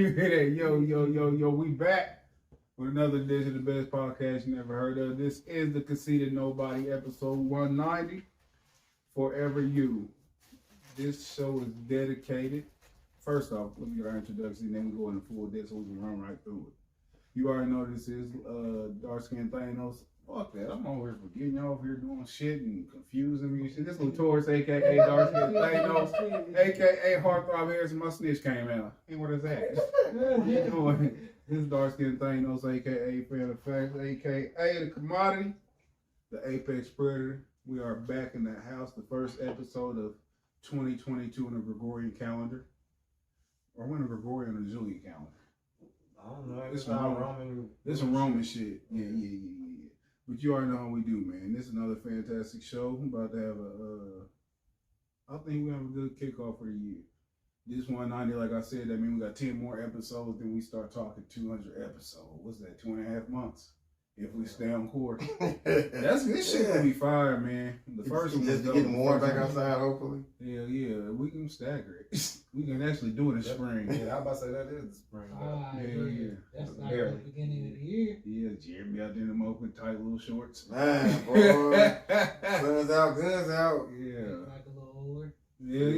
You hear that? Yo, we back with another edition of the best podcast you never heard of. This is the Conceited Nobody, episode 190, Forever You. This show is dedicated. First off, let me get our introduction, then we go into full depth so we can run right through it. You already know this is Dark Skin Thanos. Fuck that. I'm over here forgetting y'all over here doing shit and confusing me and shit. This is Taurus, aka Dark Skin Thanos, aka Heartthrob Harris, and my snitch came out. Hey, what is that? This is Dark Skin Thanos, aka Fan of Facts, aka the Commodity, the Apex Predator. We are back in the house, the first episode of 2022 in the Gregorian calendar. Or when the Gregorian or the Julian calendar. I don't know. This some Roman shit. Yeah. But you already know how we do, man. This is another fantastic show. We're about to have I think we have a good kickoff for the year. This 190, like I said, that means we got 10 more episodes, then we start talking 200 episodes. What's that, 2.5 months? If we stay on course. This shit gonna be fire, man. The first one just to get more back outside, hopefully. Yeah. We can stagger it. We can actually do it in spring. Yeah, I was about to say that is the spring. Yeah. That's like the beginning of the year. Yeah, Jeremy out there in them open tight little shorts. Man, boy. Guns out. Yeah. Like a little older. Yeah.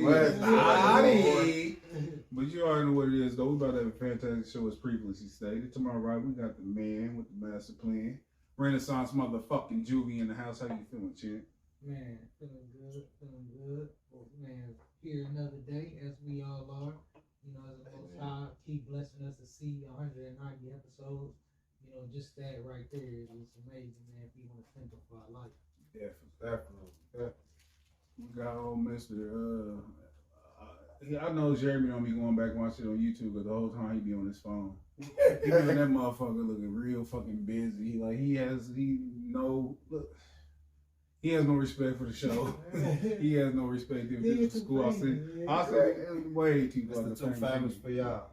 But you already know what it is, though. We about to have a fantastic show, as previously stated. To my right, we got the man with the master plan. Renaissance motherfucking Juvie in the house. How you feeling, Chad? Man, feeling good. Well, man, here another day, as we all are. You know, as the Most High keep blessing us to see 190 episodes. You know, just that right there is amazing, man, if you want to think of our life. Definitely. We got old Mr. I know Jeremy don't be going back and watching it on YouTube, but the whole time he be on his phone. He be on that motherfucker looking real fucking busy. He has no respect for the show. He has no respect for school. I said, way too fucking famous for y'all.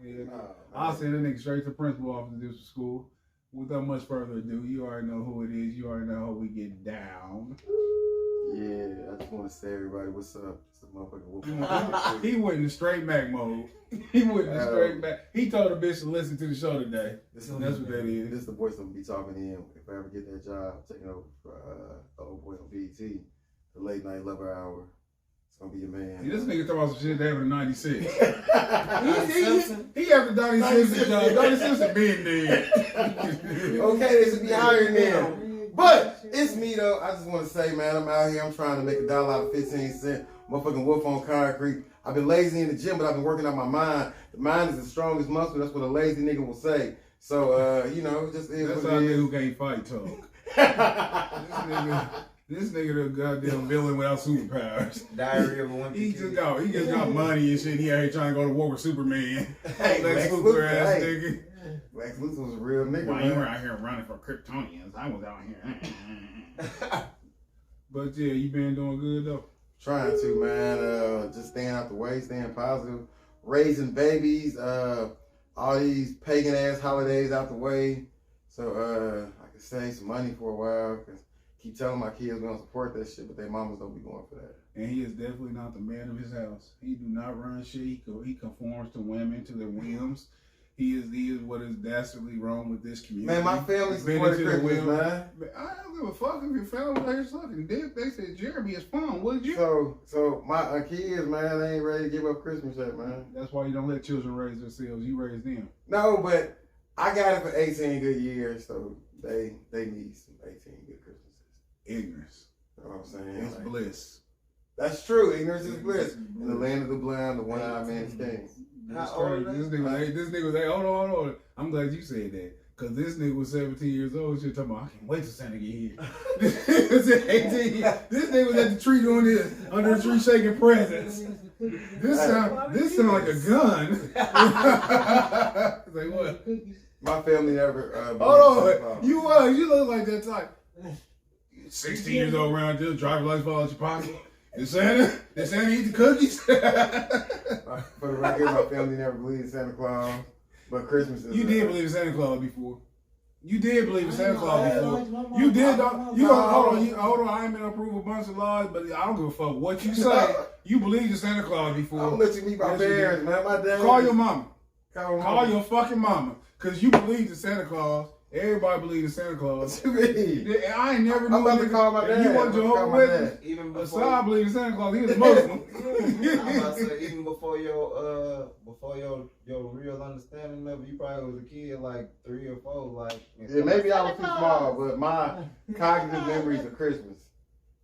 I send that nigga straight to principal office to do some school. Without much further ado, you already know who it is. You already know how we get down. Yeah, I just want to say, everybody, what's up? It's a motherfucking whoop. He went in straight Mac mode. He went in straight Mac. He told the bitch to listen to the show today. That's what that is. This is the voice I'm gonna be talking in if I ever get that job, taking over for old boy on BET, the late night lover hour. It's gonna be a man. See, this nigga talking about some shit that happened in '96. He after Donnie Simpson, John. Donnie Simpson being dead. Okay, they should be hiring them. But it's me though. I just want to say, man, I'm out here. I'm trying to make $1 out of 15 cents. Motherfucking wolf on concrete. I've been lazy in the gym, but I've been working out my mind. The mind is the strongest muscle. That's what a lazy nigga will say. So, you know, just is that's what how a it nigga is. who can't fight talk. This nigga the goddamn villain without superpowers. Diary of a One He just got money and shit. He out here trying to go to war with Superman. Hey, Lex Lex Luthor Luthor, ass hey. nigga. Lex Luthor was a real nigga. Why man. you were out here running for Kryptonians? I was out here. But yeah, you been doing good though. Trying to, man. Just staying out the way, staying positive, raising babies, all these pagan ass holidays out the way. So I can save some money for a while. Cause keep telling my kids we don't support that shit, but their mamas don't be going for that. And he is definitely not the man of his house. He do not run shit. He conforms to women, to their whims. He is what is dastardly wrong with this community. Man, my family supported Christmas, man. I don't give a fuck if your family out here sucking dick. They said Jeremy is fun. What did you? So my kids, man, they ain't ready to give up Christmas yet, man. That's why you don't let children raise themselves. You raise them. No, but I got it for 18 good years, so they need some 18 good Christmases. Ignorance. You know what I'm saying? It's bliss. That's true. Ignorance is bliss. In the land of the blind, the one-eyed man is king. This nigga was like, hold on. I'm glad you said that. Cause this nigga was 17 years old. Shit talking about, I can't wait till Santa get here. This nigga was at the tree doing this, under the tree shaking presents. This sound like a gun. It's like what? My family never. Hold on, you look like that type. 16 years old around there, driver's license fall out your pocket. Did Santa eat the cookies? For the record, my family never believed in Santa Claus, but Christmas is. You did believe in Santa Claus before. You did believe in Santa Claus before. You did. Hold on. I ain't been approve a bunch of lies, but I don't give a fuck what you say. You believed in Santa Claus before. I'm gonna let you meet my parents, man. My dad. Call your mama. Call your fucking mama. Because you believe in Santa Claus. Everybody believes in Santa Claus. What you mean? I ain't never knew. I'm about to call my dad. You wasn't Jehovah's Witness. Even before Asad believed in Santa Claus. He was Muslim. I'm about to say, even before your real understanding of it, you probably was a kid like 3 or 4. Like Yeah, maybe I was too small, but my cognitive memories of Christmas.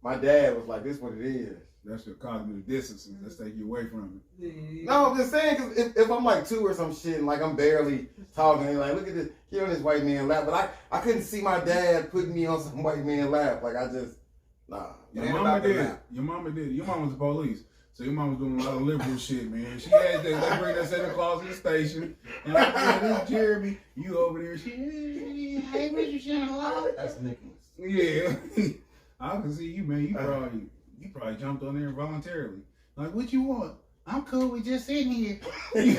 My dad was like, "This is what it is." That's your cognitive dissonance. Let's take you away from it. No, I'm just saying, cause if I'm like 2 or some shit, and like I'm barely talking, and like, look at this, he on this white man lap, but I couldn't see my dad putting me on some white man lap. Like I just, nah. Your mama did. Your mama did. Your mama was the police. So your mama was doing a lot of liberal shit, man. She had they bring that Santa Claus to the station. And like, this Jeremy, you over there, hey, Mr. Santa Claus. That's Nicholas. Yeah. I can see you, man. You probably jumped on there voluntarily. Like, what you want? I'm cool with just sitting here. This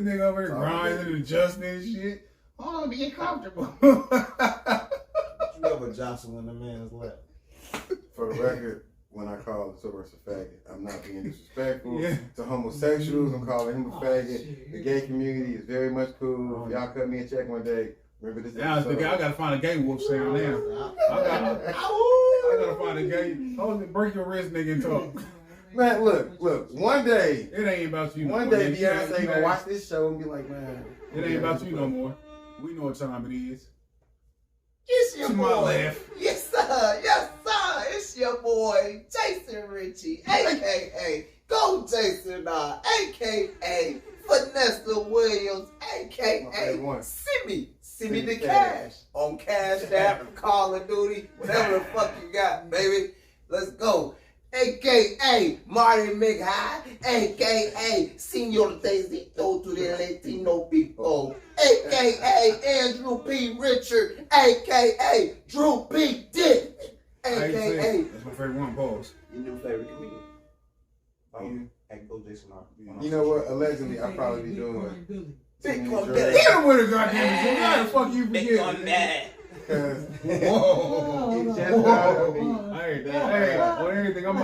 nigga over there grinding and adjusting and shit. Oh, get comfortable. You ever jostle in the man's lap? For the record, when I call the Taurus a faggot, I'm not being disrespectful to homosexuals. I'm calling him a faggot. Shit. The gay community is very much cool. If y'all cut me a check one day, remember this Now, I episode. gotta find a gay wolf sound now. I gotta find a gay. Hold it, break your wrist, nigga, and talk. Man, look. One day, It ain't about you. one no more. day, Beyonce gonna watch this show and be like, man, It ain't about you no more. We know what time it is. It's your To my boy. left. Yes, sir. Yes, sir. It's your boy, Jason Ritchie, a.k.a. Go Jason, a.k.a. Vanessa Williams, a.k.a. Send me the cash on Cash App, Call of Duty, whatever the fuck you got, baby. Let's go. A.K.A. Marty McHigh, A.K.A. Senor Tezito to the Latino people, A.K.A. Andrew P. Richard, A.K.A. Drew P. Dick, A.K.A. That's my favorite one, pause. Your new favorite comedian. Hey, Go Jason R. you know what? Allegedly, I'll probably be doing Bitcoin Sure. Daddy. Hit him with a goddamn shit. How the fuck you forget? Bitcoin Daddy. because Whoa. it just dawned on me. Hey, on anything, I'm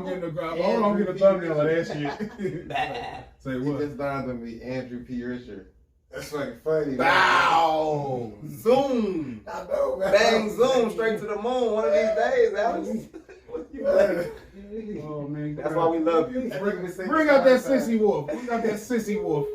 getting the ground. I'm getting the thumbnail of that shit. Say It what? just dawned on me, Andrew P. Richard. That's fucking funny. Bow. Zoom. I know, man. Bang, zoom, straight to the moon one of these days, Alex. Oh man, That's why we love you. Bring out that sissy wolf. Bring out that sissy wolf.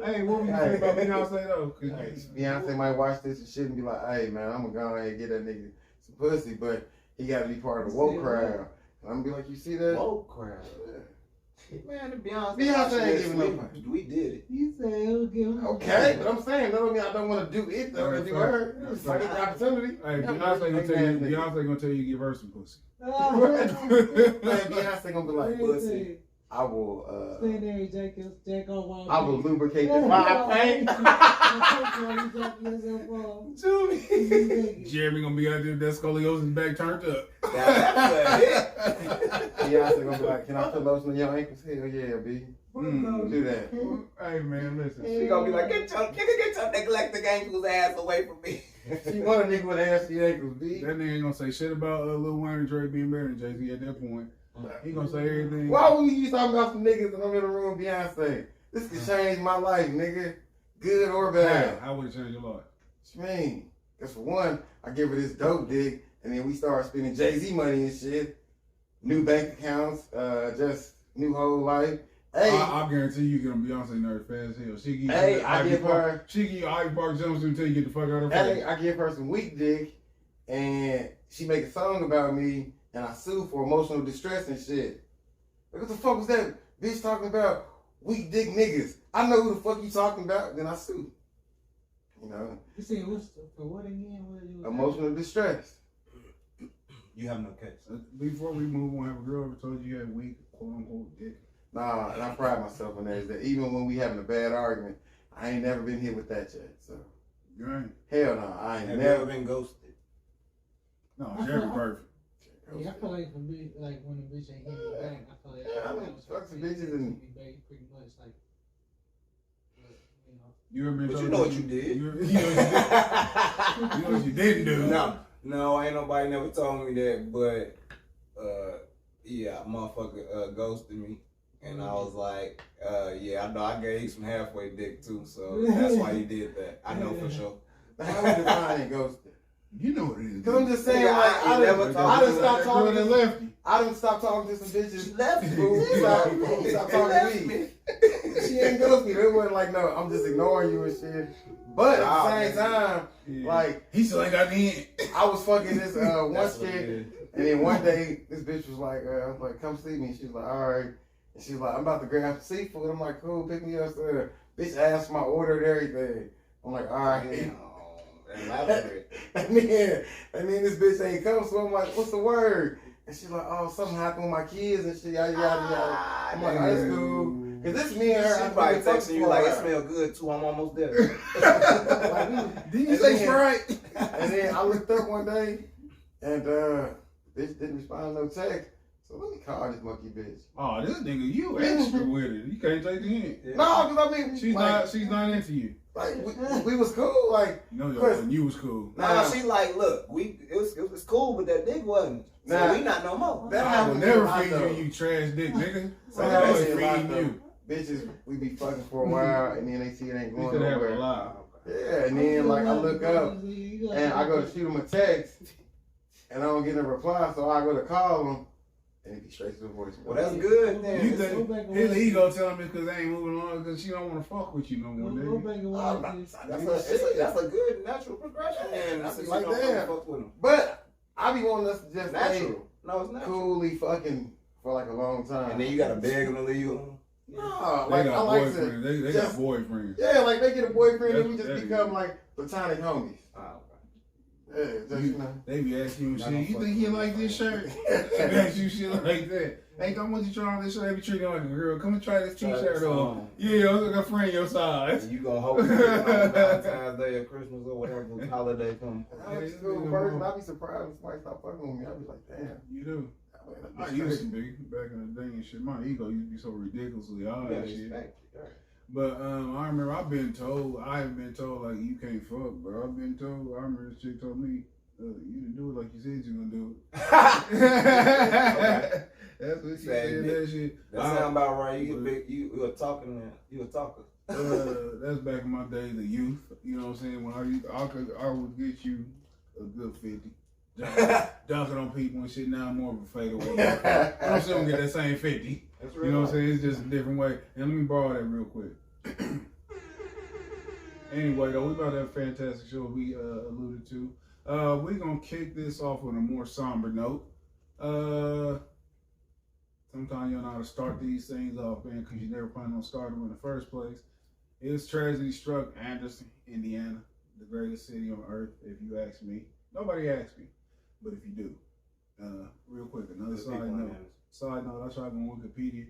Hey, what we say about Beyonce though? 'Cause Beyonce might watch this and shit and be like, hey man, I'm gonna go ahead and get that nigga some pussy, but he gotta be part of the woke crowd. And I'm gonna be like, you see that? Whoa, crap. Man, the Beyonce. Beyonce ain't giving no we, we did it. You say it'll give him. Okay, but I'm saying that don't mean I don't want to do it though. Do her? It's like an opportunity. Hey, Beyonce gonna tell you to give her some pussy. Man, Beyonce gonna be like, pussy. I will Stay there, Jack off. I will lubricate the fire paint. Jeremy gonna be out there with that scoliosis back turned up. That's it. Beyonce gonna be like, can I put lotion on your ankles? Hell yeah, B. Do that. Hey man, listen. She gonna be like, get your neglected ankles ass away from me. She want a nigga with ashy ankles, B. That nigga ain't gonna say shit about Lil Wayne and Drake being better than Jay-Z at that point. He gonna say everything. Why would you talking about some niggas and I'm in the room with Beyonce? This could change my life, nigga. Good or bad. How would it change your life? What you mean? Because for one, I give her this dope dick, and then we start spending Jay-Z money and shit. New bank accounts, just new whole life. Hey, I guarantee you get on Beyonce nerve fast as hell. She give you Hey, I give her- She give you Ivy Park jumpsuit until you get the fuck out of her hey, face. I give her some weak dick, and she make a song about me, and I sue for emotional distress and shit. Like, what the fuck was that bitch talking about? Weak dick niggas. I know who the fuck you talking about, then I sue. You know, You said what's for what again? What you emotional distress. You have no case. Before we move on, have a girl ever told you you had weak, quote unquote, dick? Nah, and I pride myself on that. Is that even when we having a bad argument, I ain't never been hit with that yet. So You ain't? hell no, I ain't Have you ever never. been ghosted? No, Jeremy perfect. Yeah, I feel like when a bitch ain't hit me back, I feel like Yeah, I like fuck some bitches and- pretty much like, you know. You ever been But told you know what you did. You know what you didn't do. No, ain't nobody never told me that, but yeah, motherfucker ghosted me. And I was like, yeah, I know I gave you some halfway dick too, so that's why you did that. I know for sure. How would you define it, ghosted? You know what it is. Cause I'm just saying, Yeah, like, I never I talked done to stopped that talking girl to that left you. I done stopped talking to some bitches. She left Who me. stopped talking to me. She ain't ghost me. It wasn't like, no, I'm just ignoring you and shit. But at the same time, like, he still ain't got the end. I was fucking this one That's what it chick, is. and then one day this bitch was like, I was like, come see me. She was like, all right. And she was like, I'm about to grab some seafood. I'm like, cool, pick me up. So bitch asked my order and everything. I'm like, all right. Elaborate. And then this bitch ain't come, so I'm like, what's the word? And she's like, oh, something happened with my kids and shit, yada yada yada. I'm like, oh, that's cool. Cause this me and her, She probably texting you like, it smell good too, I'm almost there. Did you say Sprite? And then I looked up one day, and bitch didn't respond to no text. So let me call this monkey bitch. Oh, this nigga, you extra with it. You can't take the hint. Yeah. No, cause I mean, She's not into you. like we was cool, like. You know, Chris, you was cool. Nah, she like, look, it was cool, but that dick wasn't. So Nah. we not no more. That I will happened never a lot, feed though. you trash dick, nigga. So I'm that always happened a lot, feeding though. you. Bitches, we be fucking for a while, and then they see it ain't You going could have a nowhere. lot. Yeah, and then like I look up, and I go to shoot him a text, and I don't get a reply, so I go to call him, and it be straight to the voicemail. Well, that's good then. You think his ego telling me because they ain't moving along because she don't want to fuck with you no more, Go nigga. back and I'm watch not- this. That's a good natural progression. And I be she like, don't damn. fuck with him. But I be wanting us to just stay Natural. No, it's natural. coolly fucking for like a long time. And then you gotta beg him to leave you. No, They like I got like boyfriends. to. They just- got boyfriends. Yeah, like they get a boyfriend and we That's- just that become is- like platonic homies. Oh, Yeah, just, you know. They be asking you Not shit. no You think fucking he like this shirt? They be asking you shit like that. Hey, come want you try on this shirt? They be treating you like a girl. Come and try this Try t-shirt this on. on. Yeah, I was like a friend your size. And you gonna hope you get it on Valentine's Day or Christmas or whatever holiday come. I'm just a cool person. I be surprised when somebody stop fucking with me. I be like, damn. You do. I That's used to crazy. be back in the day and shit. My ego used to be so ridiculously high Yeah, and shit. respect it. But I remember I haven't been told like you can't fuck, but I've been told. I remember this chick told me you didn't do it like you said you gonna do it. That's what she said. That shit. That sound about right. You get big. You a talking man. You a talker. That's back in my days of youth. You know what I'm saying? When I would get you a good 50. Dunking on people and shit. Now I'm more of a fadeaway. I'm still gonna get that same 50. That's You know what I'm saying? It's just a different way. And let me borrow that real quick. Anyway, though, we about to have a fantastic show we alluded to. We're going to kick this off on a more somber note. Sometimes you don't know how to start these things off, man, because you never plan on starting them in the first place. It's tragedy struck Anderson, Indiana, the greatest city on earth, if you ask me. Nobody asked me, but if you do. Real quick, another side note, I tried to go on Wikipedia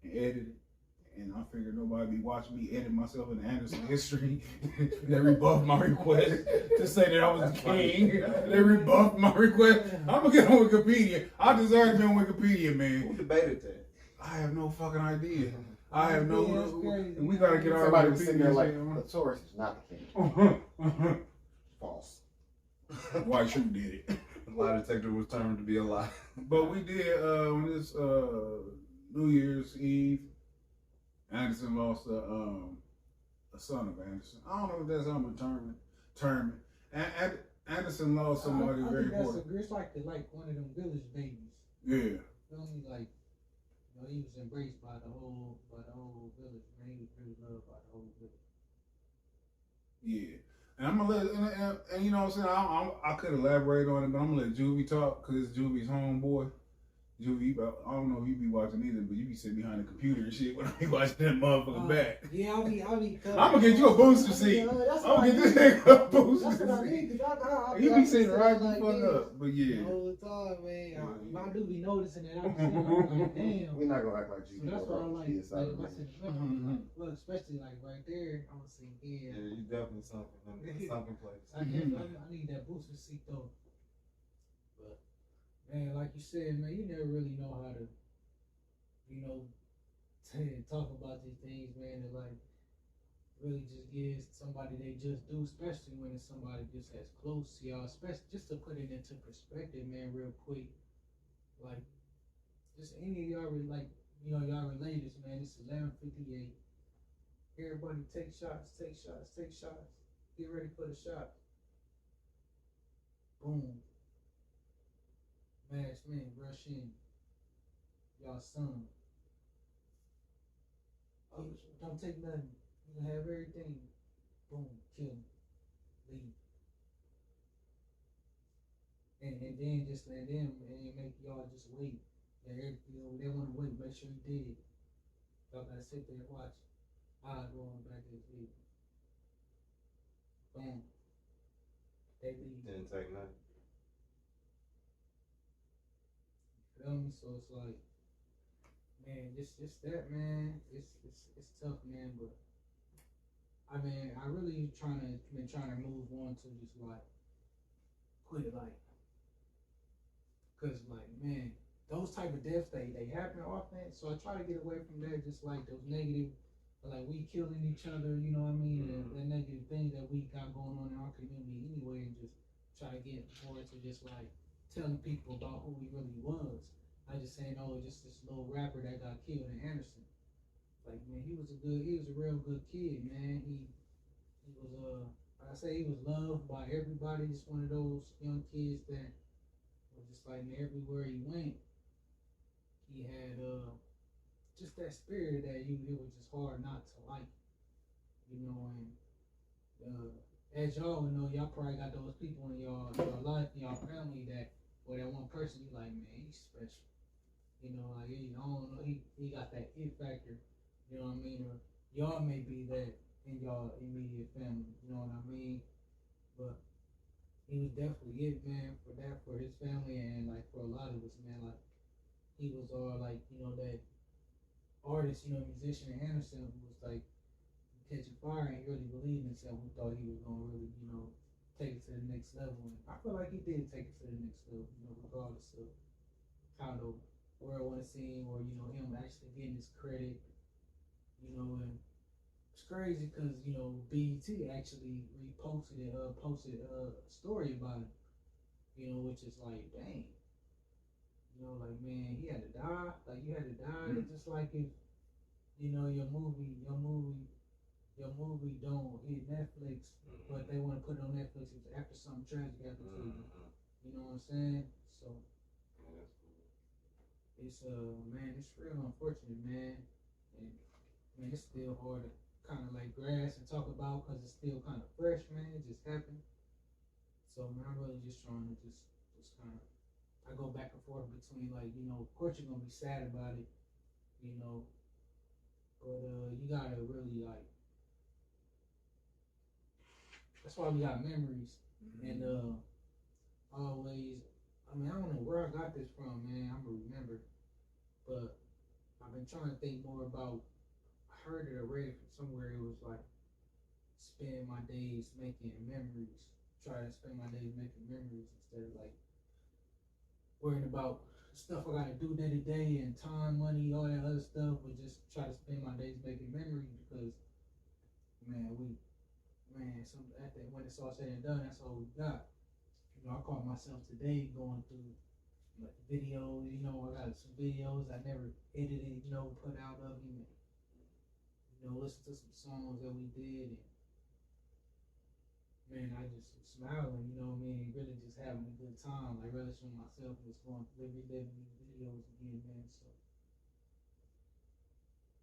and edit it. And I figured nobody be watching me edit myself in Anderson history. They rebuffed my request to say that I was the king. They rebuffed my request. I'm gonna get on Wikipedia. I deserve to be on Wikipedia, man. Who debated that? I have no fucking idea. I have Yeah, no. that's crazy. And we gotta get our Somebody was sitting there like, Wikipedia. the Taurus is not the king. False. White Shoe did it. The lie detector was turned to be a lie. But we did on this New Year's Eve. Anderson lost a son of Anderson. I don't know if that's how I'm term it. Anderson lost somebody I very think that's important. it's like one of them village babies. Yeah. Feel me? Like, you know, he was embraced by the whole village. Man, he was really loved by the whole village. Yeah. And I'm gonna let and you know what I'm saying. I could elaborate on it, but I'm gonna let Juvie talk because it's Juvie's homeboy. Juvie, I don't know if you be watching either, but you be sitting behind the computer and shit when I be watching that motherfucker back. Yeah, I'll be. I'm gonna get you a booster seat. I'm gonna get this nigga a booster That's what I seat. need. Cause He be sitting right the like fuck this up, but yeah. all the time, man. I do be noticing that. I'm like, damn. We're not gonna act like So you. that's what I like. Kids out of Like, the well, especially like right there, I'm gonna say, Yeah, yeah. you definitely something place. I need that booster seat though. But man, like you said, man, you never really know how to, you know, talk about these things, man. That like really just gives somebody they just do, especially when it's somebody just as close to y'all. Especially just to put it into perspective, man, real quick. Like just any of y'all like, y'all relators, man. It's 11:58. Everybody take shots, take shots, take shots. Get ready for the shot. Boom. Masked men rush in. Y'all son. Oh, don't take nothing. You can have everything. Boom. Kill him. Leave. And then just let them and make y'all just wait. They want to wait. Make sure you did. Y'all gotta sit there and watch. I'll go on back to the video. Boom. They leave. Didn't take nothing. You feel me? So it's like, man, just that, man. It's tough, man. But I mean, I really been trying to move on to just like quit it, like, cause like, man, those type of deaths they happen often. So I try to get away from that, just like those negative, like we killing each other, you know what I mean? And the negative things that we got going on in our community anyway, and just try to get more into just like telling people about who he really was. I just saying, oh, just this little rapper that got killed in Anderson. Like, man, he was a real good kid, man. He was like I say, he was loved by everybody. Just one of those young kids that was just like, man, everywhere he went, he had just that spirit that it was just hard not to like, you know. And as y'all know, y'all probably got those people in your life, in your family that, or that one person you like, man, he's special. You know, like, I don't know, he got that it factor, you know what I mean? Or y'all may be that in y'all immediate family, you know what I mean? But he was definitely it, man, for his family, and like for a lot of us, man. Like, he was all like, you know, that artist, you know, musician in Anderson who was like catching fire and really believed in himself. We thought he was gonna really, you know, take it to the next level, and I feel like he did take it to the next level, you know, regardless of kind of where I want to see him, or, you know, him actually getting his credit, you know. And it's crazy because, you know, BET actually posted a story about it, you know, which is like, dang, you know, like, man, he had to die, like, you had to die. It's just like if, you know, your movie don't hit Netflix, but they want to put it on Netflix after something tragic happened to you. You know what I'm saying? So it's man, it's real unfortunate, man. And man, it's still hard to kind of like grasp and talk about because it's still kind of fresh, man. It just happened. So man, I'm really just trying to just kind of, I go back and forth between, like, you know, of course you're gonna be sad about it, you know, but you gotta really, like, that's why we got memories. And always, I mean, I don't know where I got this from, man. I'm gonna remember, but I've been trying to think more about, I heard it or read it from somewhere. It was like, spend my days making memories. Try to spend my days making memories instead of like worrying about stuff I gotta do day to day and time, money, all that other stuff. But just try to spend my days making memories, because man, when it's all said and done, that's all we got. You know, I caught myself today going through like videos. You know, I got some videos I never edited, you know, put out of him. You know, listen to some songs that we did, and man, I just was smiling, you know what I mean, really just having a good time, like relishing myself, just going reliving these videos again, man. So,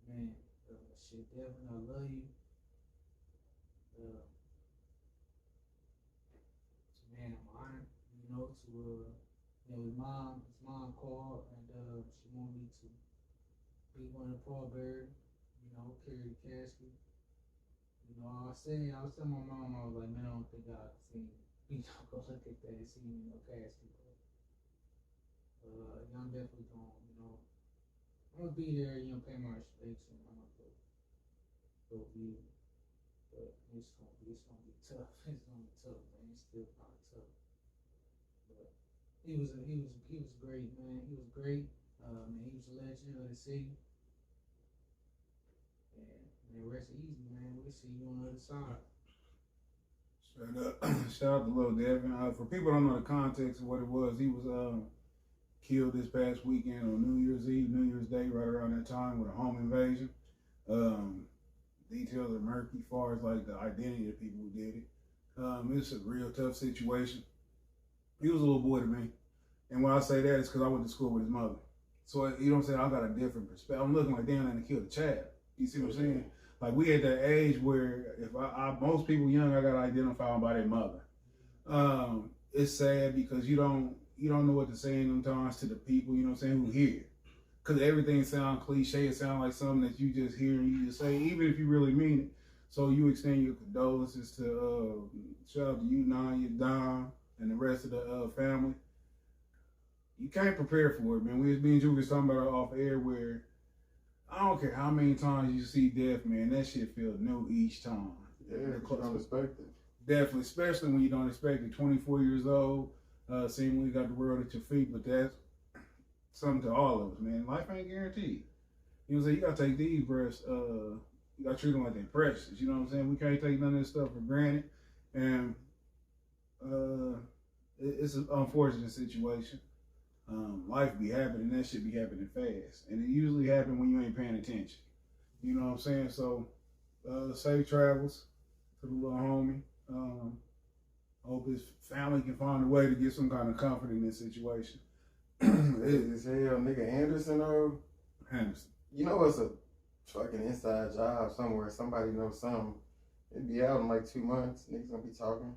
man, shit, Devin, I love you. Man, I'm honored, you know, to you know, his mom called, and she wanted me to be one of the pallbearers, you know, carry the casket. You know, I was telling my mom, I was like, man, I don't think I've seen, you know, go look at that and see me no casket. But yeah, I'm definitely going, you know, I'm gonna be there, you know, pay my respects, and I'm gonna go view. But it's gonna be tough. It's gonna be tough, man. It's still kind of tough. But he was great, man. He was great. Man, he was a legend of the city. And man, rest easy, man. We'll see you on the other side. Straight up. Shout out to Lil Devin. For people who don't know the context of what it was, he was killed this past weekend on New Year's Eve, New Year's Day, right around that time with a home invasion. Details are murky as far as like the identity of people who did it. It's a real tough situation. He was a little boy to me. And when I say that, it's because I went to school with his mother. So, you know what I'm saying? I got a different perspective. I'm looking like, damn, they killed a child. You see what I'm saying? Like, we at that age where if most people young, I got to identify them by their mother. It's sad because you don't know what to say sometimes to the people, you know what I'm saying, who hear. Because everything sounds cliche. It sounds like something that you just hear and you just say, even if you really mean it. So you extend your condolences to, shout out to you, Nanya, Don, and the rest of the family. You can't prepare for it, man. Me and Drew was talking about it off air where I don't care how many times you see death, man. That shit feels new each time. Yeah, you don't expect it. Definitely, especially when you don't expect it. 24 years old, seemingly got the world at your feet, but that's something to all of us, man. Life ain't guaranteed. You know what I'm saying? You gotta take these breaths. You gotta treat them like they're precious. You know what I'm saying? We can't take none of this stuff for granted, and it's an unfortunate situation. Life be happening, that shit be happening fast. And it usually happen when you ain't paying attention. You know what I'm saying? So, safe travels to the little homie. Hope his family can find a way to get some kind of comfort in this situation. It's hell, nigga Anderson, Henderson. you know it's a fucking inside job somewhere. Somebody knows something. It'd be out in like 2 months. Niggas gonna be talking.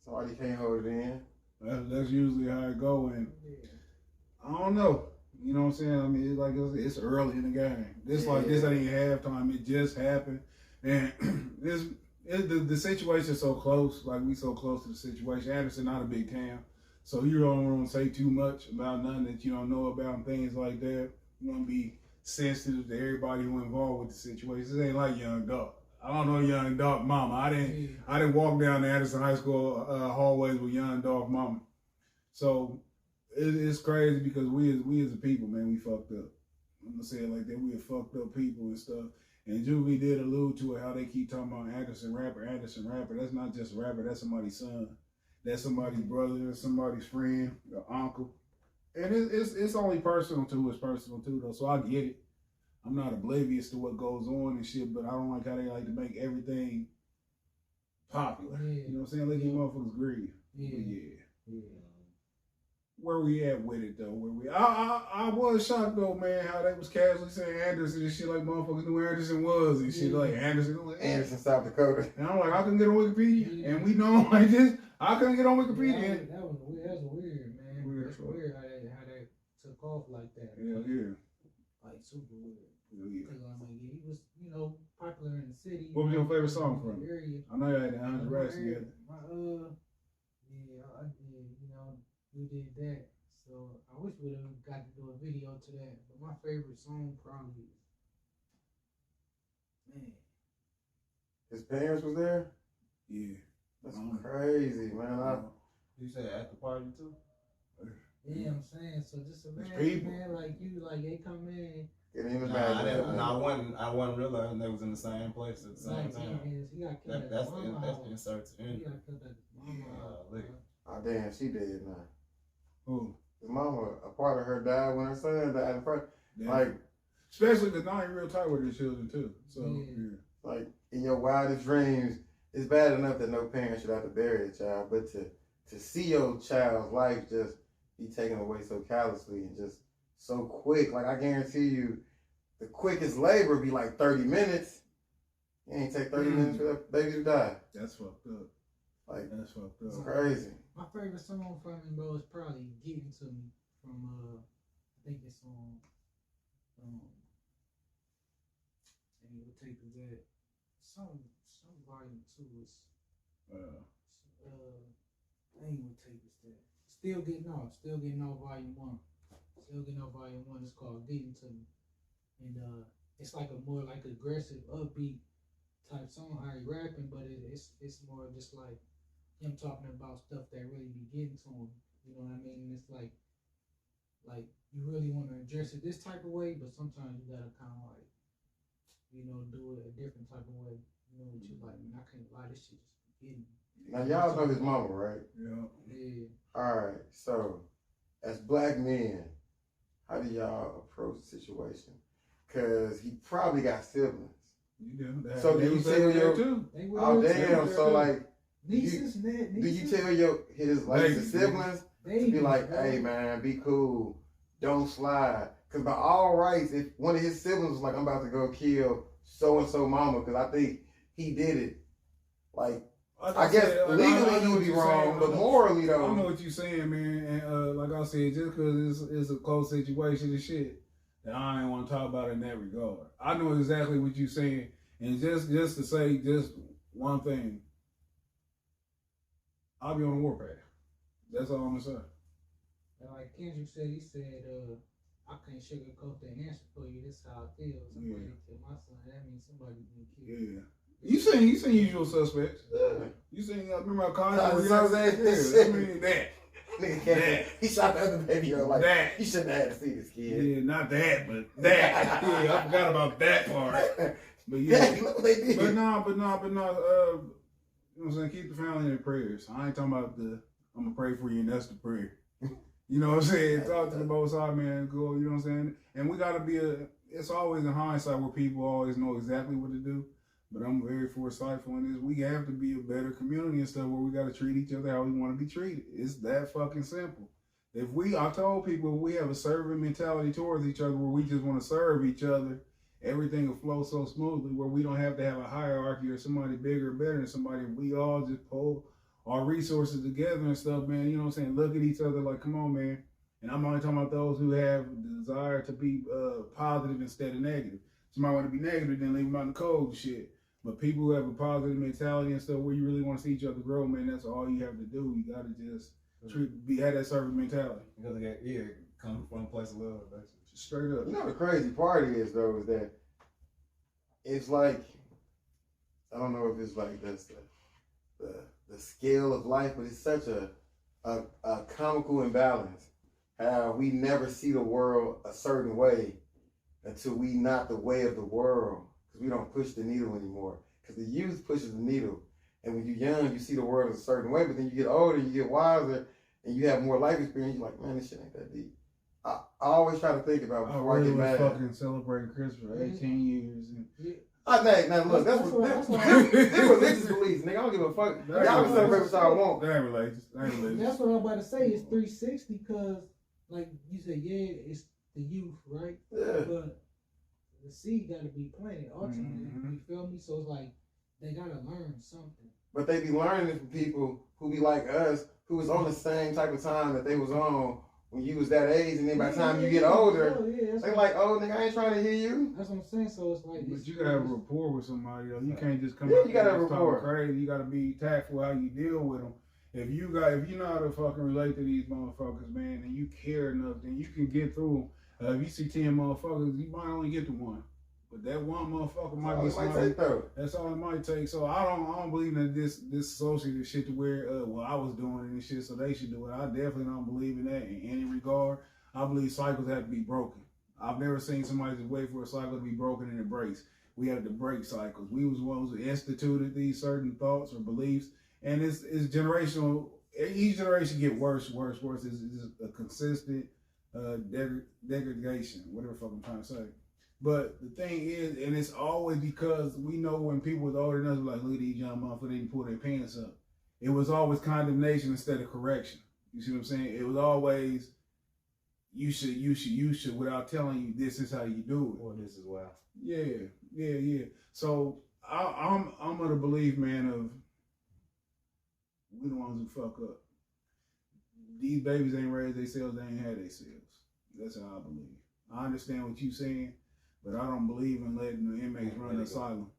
Somebody can't hold it in. That's usually how it go, and I don't know. You know what I'm saying? I mean, it's early in the game. This ain't halftime. It just happened, and the situation's so close. Like we so close to the situation. Anderson not a big town, so you don't want to say too much about nothing that you don't know about and things like that. You want to be sensitive to everybody who involved with the situation. This ain't like Young Dog. I don't know Young Dog mama. I didn't walk down the Anderson High School hallways with Young Dog mama. So it's crazy because we as a people, man, we fucked up. I'm gonna say it like that. We are fucked up people and stuff. And Juvie did allude to it, how they keep talking about Anderson rapper. That's not just a rapper. That's somebody's son. That's somebody's brother. That's somebody's friend, or uncle. And it's only personal to who it's personal to, though. So I get it. I'm not oblivious to what goes on and shit, but I don't like how they like to make everything popular. Yeah. You know what I'm saying? Let these motherfuckers grieve. Yeah. Where we at with it though? I was shocked though, man, how they was casually saying Anderson and shit like motherfuckers knew who Anderson was and shit like Anderson. I'm like, Anderson, South Dakota. And I'm like, I couldn't get on Wikipedia, and we know him like this. I couldn't get on Wikipedia. Yeah, that was weird, man. Weird. That's weird how that took off like that. Yeah. Like super weird. Yeah. Cause I'm like, he was, popular in the city. What was your favorite song from the area? I know you had the 100 racks together. I did. We did that. So I wish we would have got to do a video to that. But my favorite song probably is, man. His parents was there? Yeah. That's crazy, man. You said at the party too? Yeah, I'm saying. So just imagine, people. man, like they come in. Get in the Nah, bag. I wasn't realizing they was in the same place at the same time. He got killed at That's his mama house. insert to He in. got killed at his mama house. Look. Oh, damn, she dead now. Who? His mama, a part of her died when her son died in front. Yeah. Like, especially because now you're real tight with your children too. So Yeah. like in your wildest dreams, it's bad enough that no parent should have to bury a child, but to see your child's life just be taken away so callously and just so quick. Like I guarantee you, the quickest labor be like 30 minutes. You ain't take 30 minutes for that baby to die. That's fucked up. Like That's fucked it's up. crazy. My favorite song from him, bro, is probably "Getting to Me" from I think it's on and what tape is that? Some volume 2 is dang, what tape is that? Still getting off volume 1. Still getting off volume 1. It's called "Getting to Me," and it's like a more like aggressive, upbeat type song. How he rapping, but it's more just like him talking about stuff that really be getting to him. You know what I mean? And it's like you really want to address it this type of way, but sometimes you gotta kind of like, do it a different type of way. What you like, man, I can't lie, this shit just getting me. Now y'all know his mama, right? Yeah. Yeah. All right. So as black men, how do y'all approach the situation? Because he probably got siblings. You do. So do you tell your too? Oh damn! So like, nieces, do you tell his siblings to be like, hey man, be cool, don't slide? Because by all rights, if one of his siblings was like, I'm about to go kill so and so mama, because I think he did it. Like, I guess legally he would be wrong, but morally though. I know what you're saying, man. And like I said, just because it's a close situation and shit, that I ain't want to talk about it in that regard. I know exactly what you're saying, and just to say just one thing, I'll be on the warpath. That's all I'm gonna say. Like Kendrick said, he said, I can't sugarcoat the answer for you. This is how it feels. Somebody kill my son. That means somebody been killed. Yeah. You seen Usual Suspects? Yeah. You seen? Remember how Kanye? I mean that. Nigga, he shot the other baby girl like that. He shouldn't have had to see this kid. Yeah, not that, but that. Yeah, I forgot about that part. But yeah, look what they did. but no. You know what I'm saying? Keep the family in their prayers. I ain't talking about I'm gonna pray for you, and that's the prayer. You know what I'm saying? Talk to the Most High, man. Go. You know what I'm saying? And we gotta be it's always in hindsight where people always know exactly what to do. But I'm very foresightful in this. We have to be a better community and stuff where we got to treat each other how we want to be treated. It's that fucking simple. I told people, if we have a serving mentality towards each other where we just want to serve each other, everything will flow so smoothly where we don't have to have a hierarchy or somebody bigger or better than somebody. We all just pull our resources together and stuff, man. You know what I'm saying? Look at each other like, come on, man. And I'm only talking about those who have the desire to be positive instead of negative. Somebody want to be negative, then leave them out in the cold and shit. But people who have a positive mentality and stuff where you really want to see each other grow, man, that's all you have to do. You got to just have that servant mentality. Because come from a place of love, basically. Straight up. You know the crazy part is though is that it's like, I don't know if it's like that's the scale of life, but it's such a comical imbalance. How we never see the world a certain way until we not the way of the world. Because we don't push the needle anymore. Because the youth pushes the needle. And when you're young, you see the world a certain way. But then you get older, you get wiser, and you have more life experience. You're like, man, this shit ain't that deep. I always try to think about before I get mad. Fucking celebrating Christmas for 18 years. And now look, that's religious beliefs, nigga. I don't give a fuck. Y'all can celebrate what y'all want. That ain't religious. That's what I'm about to say. It's 360 because, like you said, yeah, it's the youth, right? Yeah. But the seed got to be planted ultimately. You feel me? So it's like they got to learn something. But they be learning it from people who be like us, who was on the same type of time that they was on when you was that age, and then by the time you get older, they like, oh, nigga, I ain't trying to hear you. That's what I'm saying. So it's like, but you gotta have a rapport with somebody else. You can't just come out you gotta have and rapport. talk crazy. You gotta be tactful how you deal with them. If you know how to fucking relate to these motherfuckers, man, and you care enough, then you can get through them. If you see 10 motherfuckers, you might only get to one. But that one motherfucker might be somebody. That's all it might take. So I don't believe in this associative shit to where I was doing it and shit, so they should do it. I definitely don't believe in that in any regard. I believe cycles have to be broken. I've never seen somebody just wait for a cycle to be broken and embraced. We have to break cycles. We was ones who instituted these certain thoughts or beliefs, and it's generational. Each generation get worse. It's a consistent degradation. Whatever the fuck I'm trying to say. But the thing is, and it's always because we know when people was older than us were like, look at these young motherfuckers, they didn't pull their pants up. It was always condemnation instead of correction. You see what I'm saying? It was always, you should, without telling you this is how you do it. Or this is why. Yeah. So I'm of the belief, man, of we the ones who fuck up. These babies ain't raised themselves, they ain't had themselves. That's how I believe. I understand what you're saying. But I don't believe in letting the inmates run the asylum.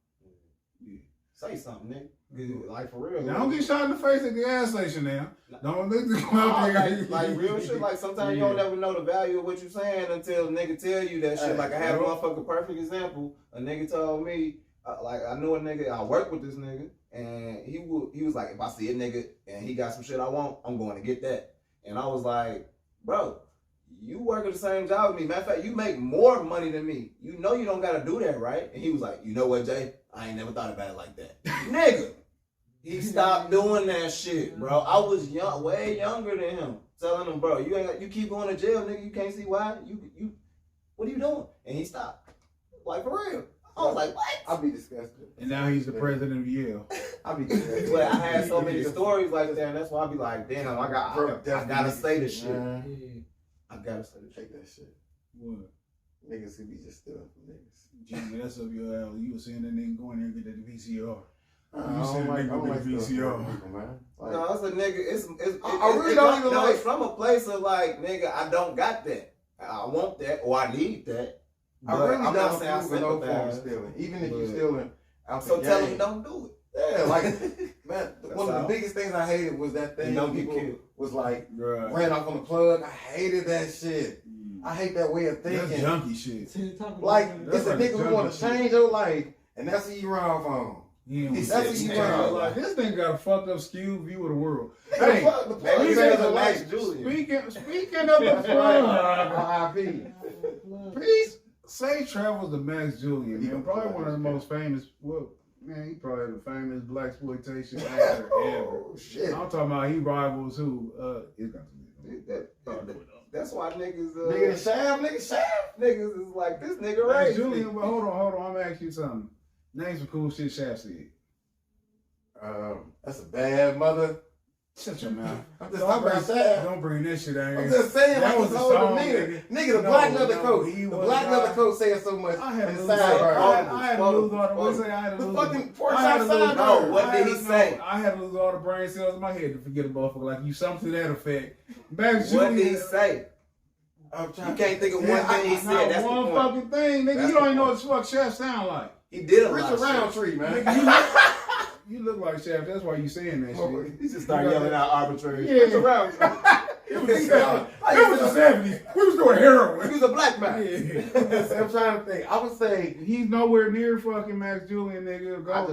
Yeah. Say something, nigga. Like for real. Now, don't get shot in the face at the gas station now. Don't let them come out there. Like real shit. Like sometimes you don't ever know the value of what you're saying until a nigga tell you that shit. Like I had a motherfucking perfect example. A nigga told me, I knew a nigga, I worked with this nigga, and he was like, if I see a nigga and he got some shit I want, I'm going to get that. And I was like, bro, you work at the same job with me. Matter of fact, you make more money than me. You know you don't got to do that, right? And he was like, you know what, Jay? I ain't never thought about it like that. Nigga, He stopped doing that shit, bro. I was young, way younger than him. Telling him, bro, you keep going to jail, nigga. You can't see why. You, what are you doing? And he stopped. Like, for real. I was like, what? I'll be disgusted. And now he's the president of Yale. I'll be disgusted. But I had so many stories like that, and that's why I be like, damn, I gotta say this shit. I gotta say this shit. Take that shit. What? Niggas who be just stealing from niggas. Jimmy, that's up your alley. You were saying that nigga go in there and get that VCR. I don't like VCR. people, man. Like, No, it's a nigga. I really don't even like. It's from a place of like, nigga, I don't got that. I want that, or I need that. I really I'm don't not saying I approve of no form of sympathize. stealing. Even if you're stealing out the So tell game. him don't do it. Yeah, like, man, one of all. the biggest things I hated was that thing. And don't get people killed. was like, Right. ran off on the plug. I hated that shit. I hate that way of That's thinking. junkie shit. Like, That's it's a like nigga who want junkie to change your life, and that's who you run off on. Yeah, That's what you run like, this thing got a fucked up skewed view of the world. Hey, Hey, fuck the plug. Maybe He he said said the the life. Max Julian. speaking of the plug, R.I.P. peace. Safe travels to Max Julian, man. Probably one of the most famous. Well, man, he probably the famous blaxploitation actor ever. Oh, shit. I'm talking about he rivals who. It's got to be. That's why niggas, Nigga, the shaft, nigga, shaft. niggas is like this nigga Max right. Julian, but hold on. I'm gonna ask you something. Name some cool shit Shaft said. That's a bad mother. Shut your mouth. I'm just talking about shaft. Don't bring that shit out here. I'm just saying, That like, was it's a older song, nigga. Nigga, the No, black leather no, coat. he The was black not. leather coat saying so much. I had in to the lose. sidebar. I had to lose all the. What say? I had to lose. fucking porch I had to lose. outside, No, what did he say? I had to lose all the brain cells in my head to forget a motherfucker like you. Something to that effect. Max What Julian. did he say? I'm trying You can't think of one thing he said. Not That's the one point. fucking thing, nigga. That's You don't the even know point. what the fuck Shaft sound like. He did a lot Richard of shit. Roundtree, man. Nigga, you look like Shaft. That's why you saying that Oh, shit. He just started yelling out arbitrary. Yeah. Richard Roundtree. It was the 70s. We was doing heroin. He was a black man. Yeah. I'm trying to think. I would say, He's nowhere near fucking Max Julian, nigga. I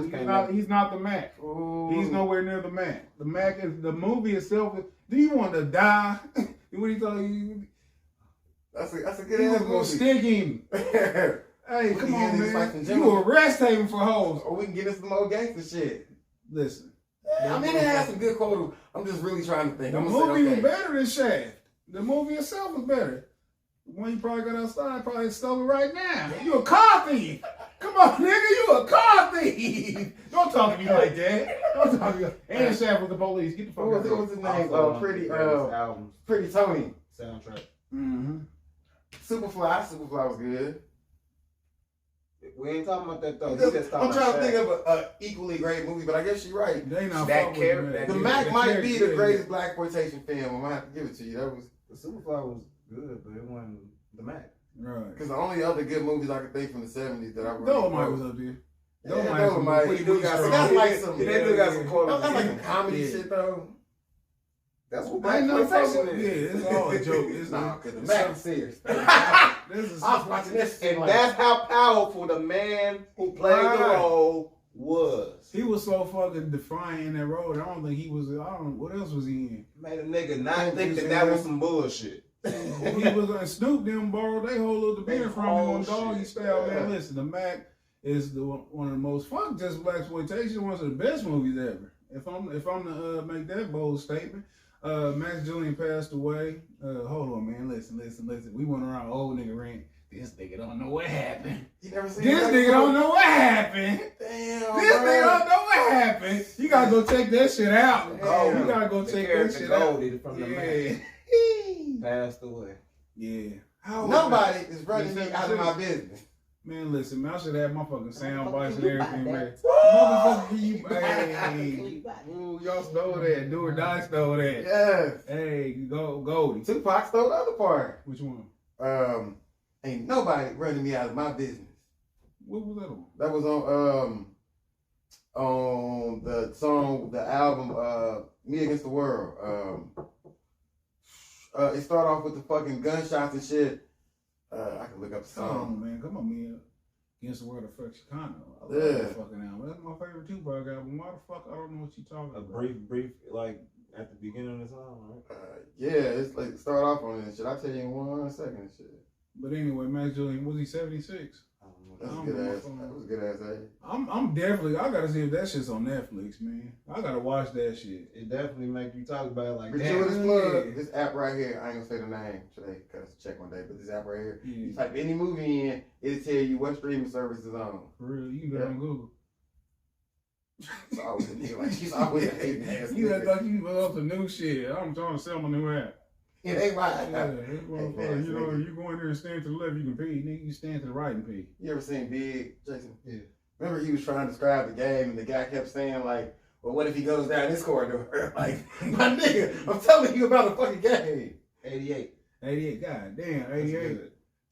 just He's not the Mac. ooh, He's nowhere near the Mac. The Mac is the movie itself. Do you want to die? What he told you? That's a He good was ass gonna movie. stick him. Hey, come Yeah, on, niggas like man. some You arrest him for hoes. Or we can get into some old gangster shit. Listen, I mean, it has some good quotes. I'm just really trying to think. the I'm gonna movie say, was okay. better than Shaft. The movie itself was better. The one you probably got outside probably stole it right now. You a car thief. Come on, nigga, you a car thief. Don't talk to me like that. Don't talk to me. And Shaft was the police. Get the fuck What out was of his here. name? albums, Pretty Tony. soundtrack. Mm-hmm. Superfly was good. We ain't talking about that though. I'm trying to think of an equally great movie, but I guess you're right. They not That fuck with character- the Mac. The Yeah, Mac The might character, be the yeah, greatest black exploitation film. I'm gonna have to give it to you. That was The Superfly was good, but it wasn't the Mac. Right. because the only other good movies I could think from the '70s that I really Dolomite was up there. Yeah, Dolomite. Dolomite. He do got some. That's like some. They do got some quality. That's like some comedy Yeah. shit though. That's what I black know exploitation fuck with- yeah, is. it's all a joke. It's Nah, not because the Mac is serious. This is I was watching this shit And like, that's how powerful the man who played the Right. role was. he was so fucking defiant in that role. I don't think he was. I don't. What else was he in? Made a nigga not Thank think you, that sir. was some bullshit. He was on Snoop. Them borrowed they whole little They beer from him on whole Doggy shit. Style. Yeah. Man, listen, the Mac is one of the most fuck just black exploitation. One of the best movies ever. If I'm to make that bold statement. Max Julian passed away. Hold on, man. Listen. We went around old nigga rant. This nigga don't know what happened. you never seen This that nigga before? don't know what happened. Damn, This bro. nigga don't know what happened. You gotta go check that shit out. Damn. You gotta go The check that character shit out. Goldie from the Yeah. Mac passed away. Yeah. How Nobody is running me out of my business. Man, listen, man, I should have my fucking sound bites and Can you buy everything, man. that? Motherfucker, you, hey, ooh, y'all stole that. Do or die stole that. Yes. Hey, Goldie. Tupac stole the other part. Which one? Ain't nobody running me out of my business. What was that on? That was on the song, the album, Me Against the World. It started off with the fucking gunshots and shit. I can look up the Come song. on, man. Come on, man. Against the World of Fresh Chicano. I love Yeah. that fucking album. That's my favorite Tupac album. Why the fuck? I don't know what you talking A about. brief, like at the beginning of the song, right? Yeah, it's like start off on this shit. I'll tell you in 1 second and shit. But anyway, Max Julian, was he 76? I don't know. That's a good ass. That was a good ass age. I'm definitely. I gotta see if that shit's on Netflix, man. I gotta watch that shit. It definitely make you talk about it like Gratuitous that. plug. This app right here. I ain't gonna say the name today because check one day. But this app right here. Yeah. You type any movie in, it'll tell you what streaming service is on. For real, you can go on Google. It's always a nigga like she's always a hating ass. You nigga. thought you was up to new shit. I'm trying to sell my new app. It ain't right. Yeah, this motherfucker, you know, you go in there and stand to the left, you can pee. Nigga, you stand to the right and pee. You ever seen Big, Jason? Yeah. Remember he was trying to describe the game and the guy kept saying like, well, what if he goes down this corridor? Like, my nigga, I'm telling you about a fucking game. 88. 88, god damn, 88.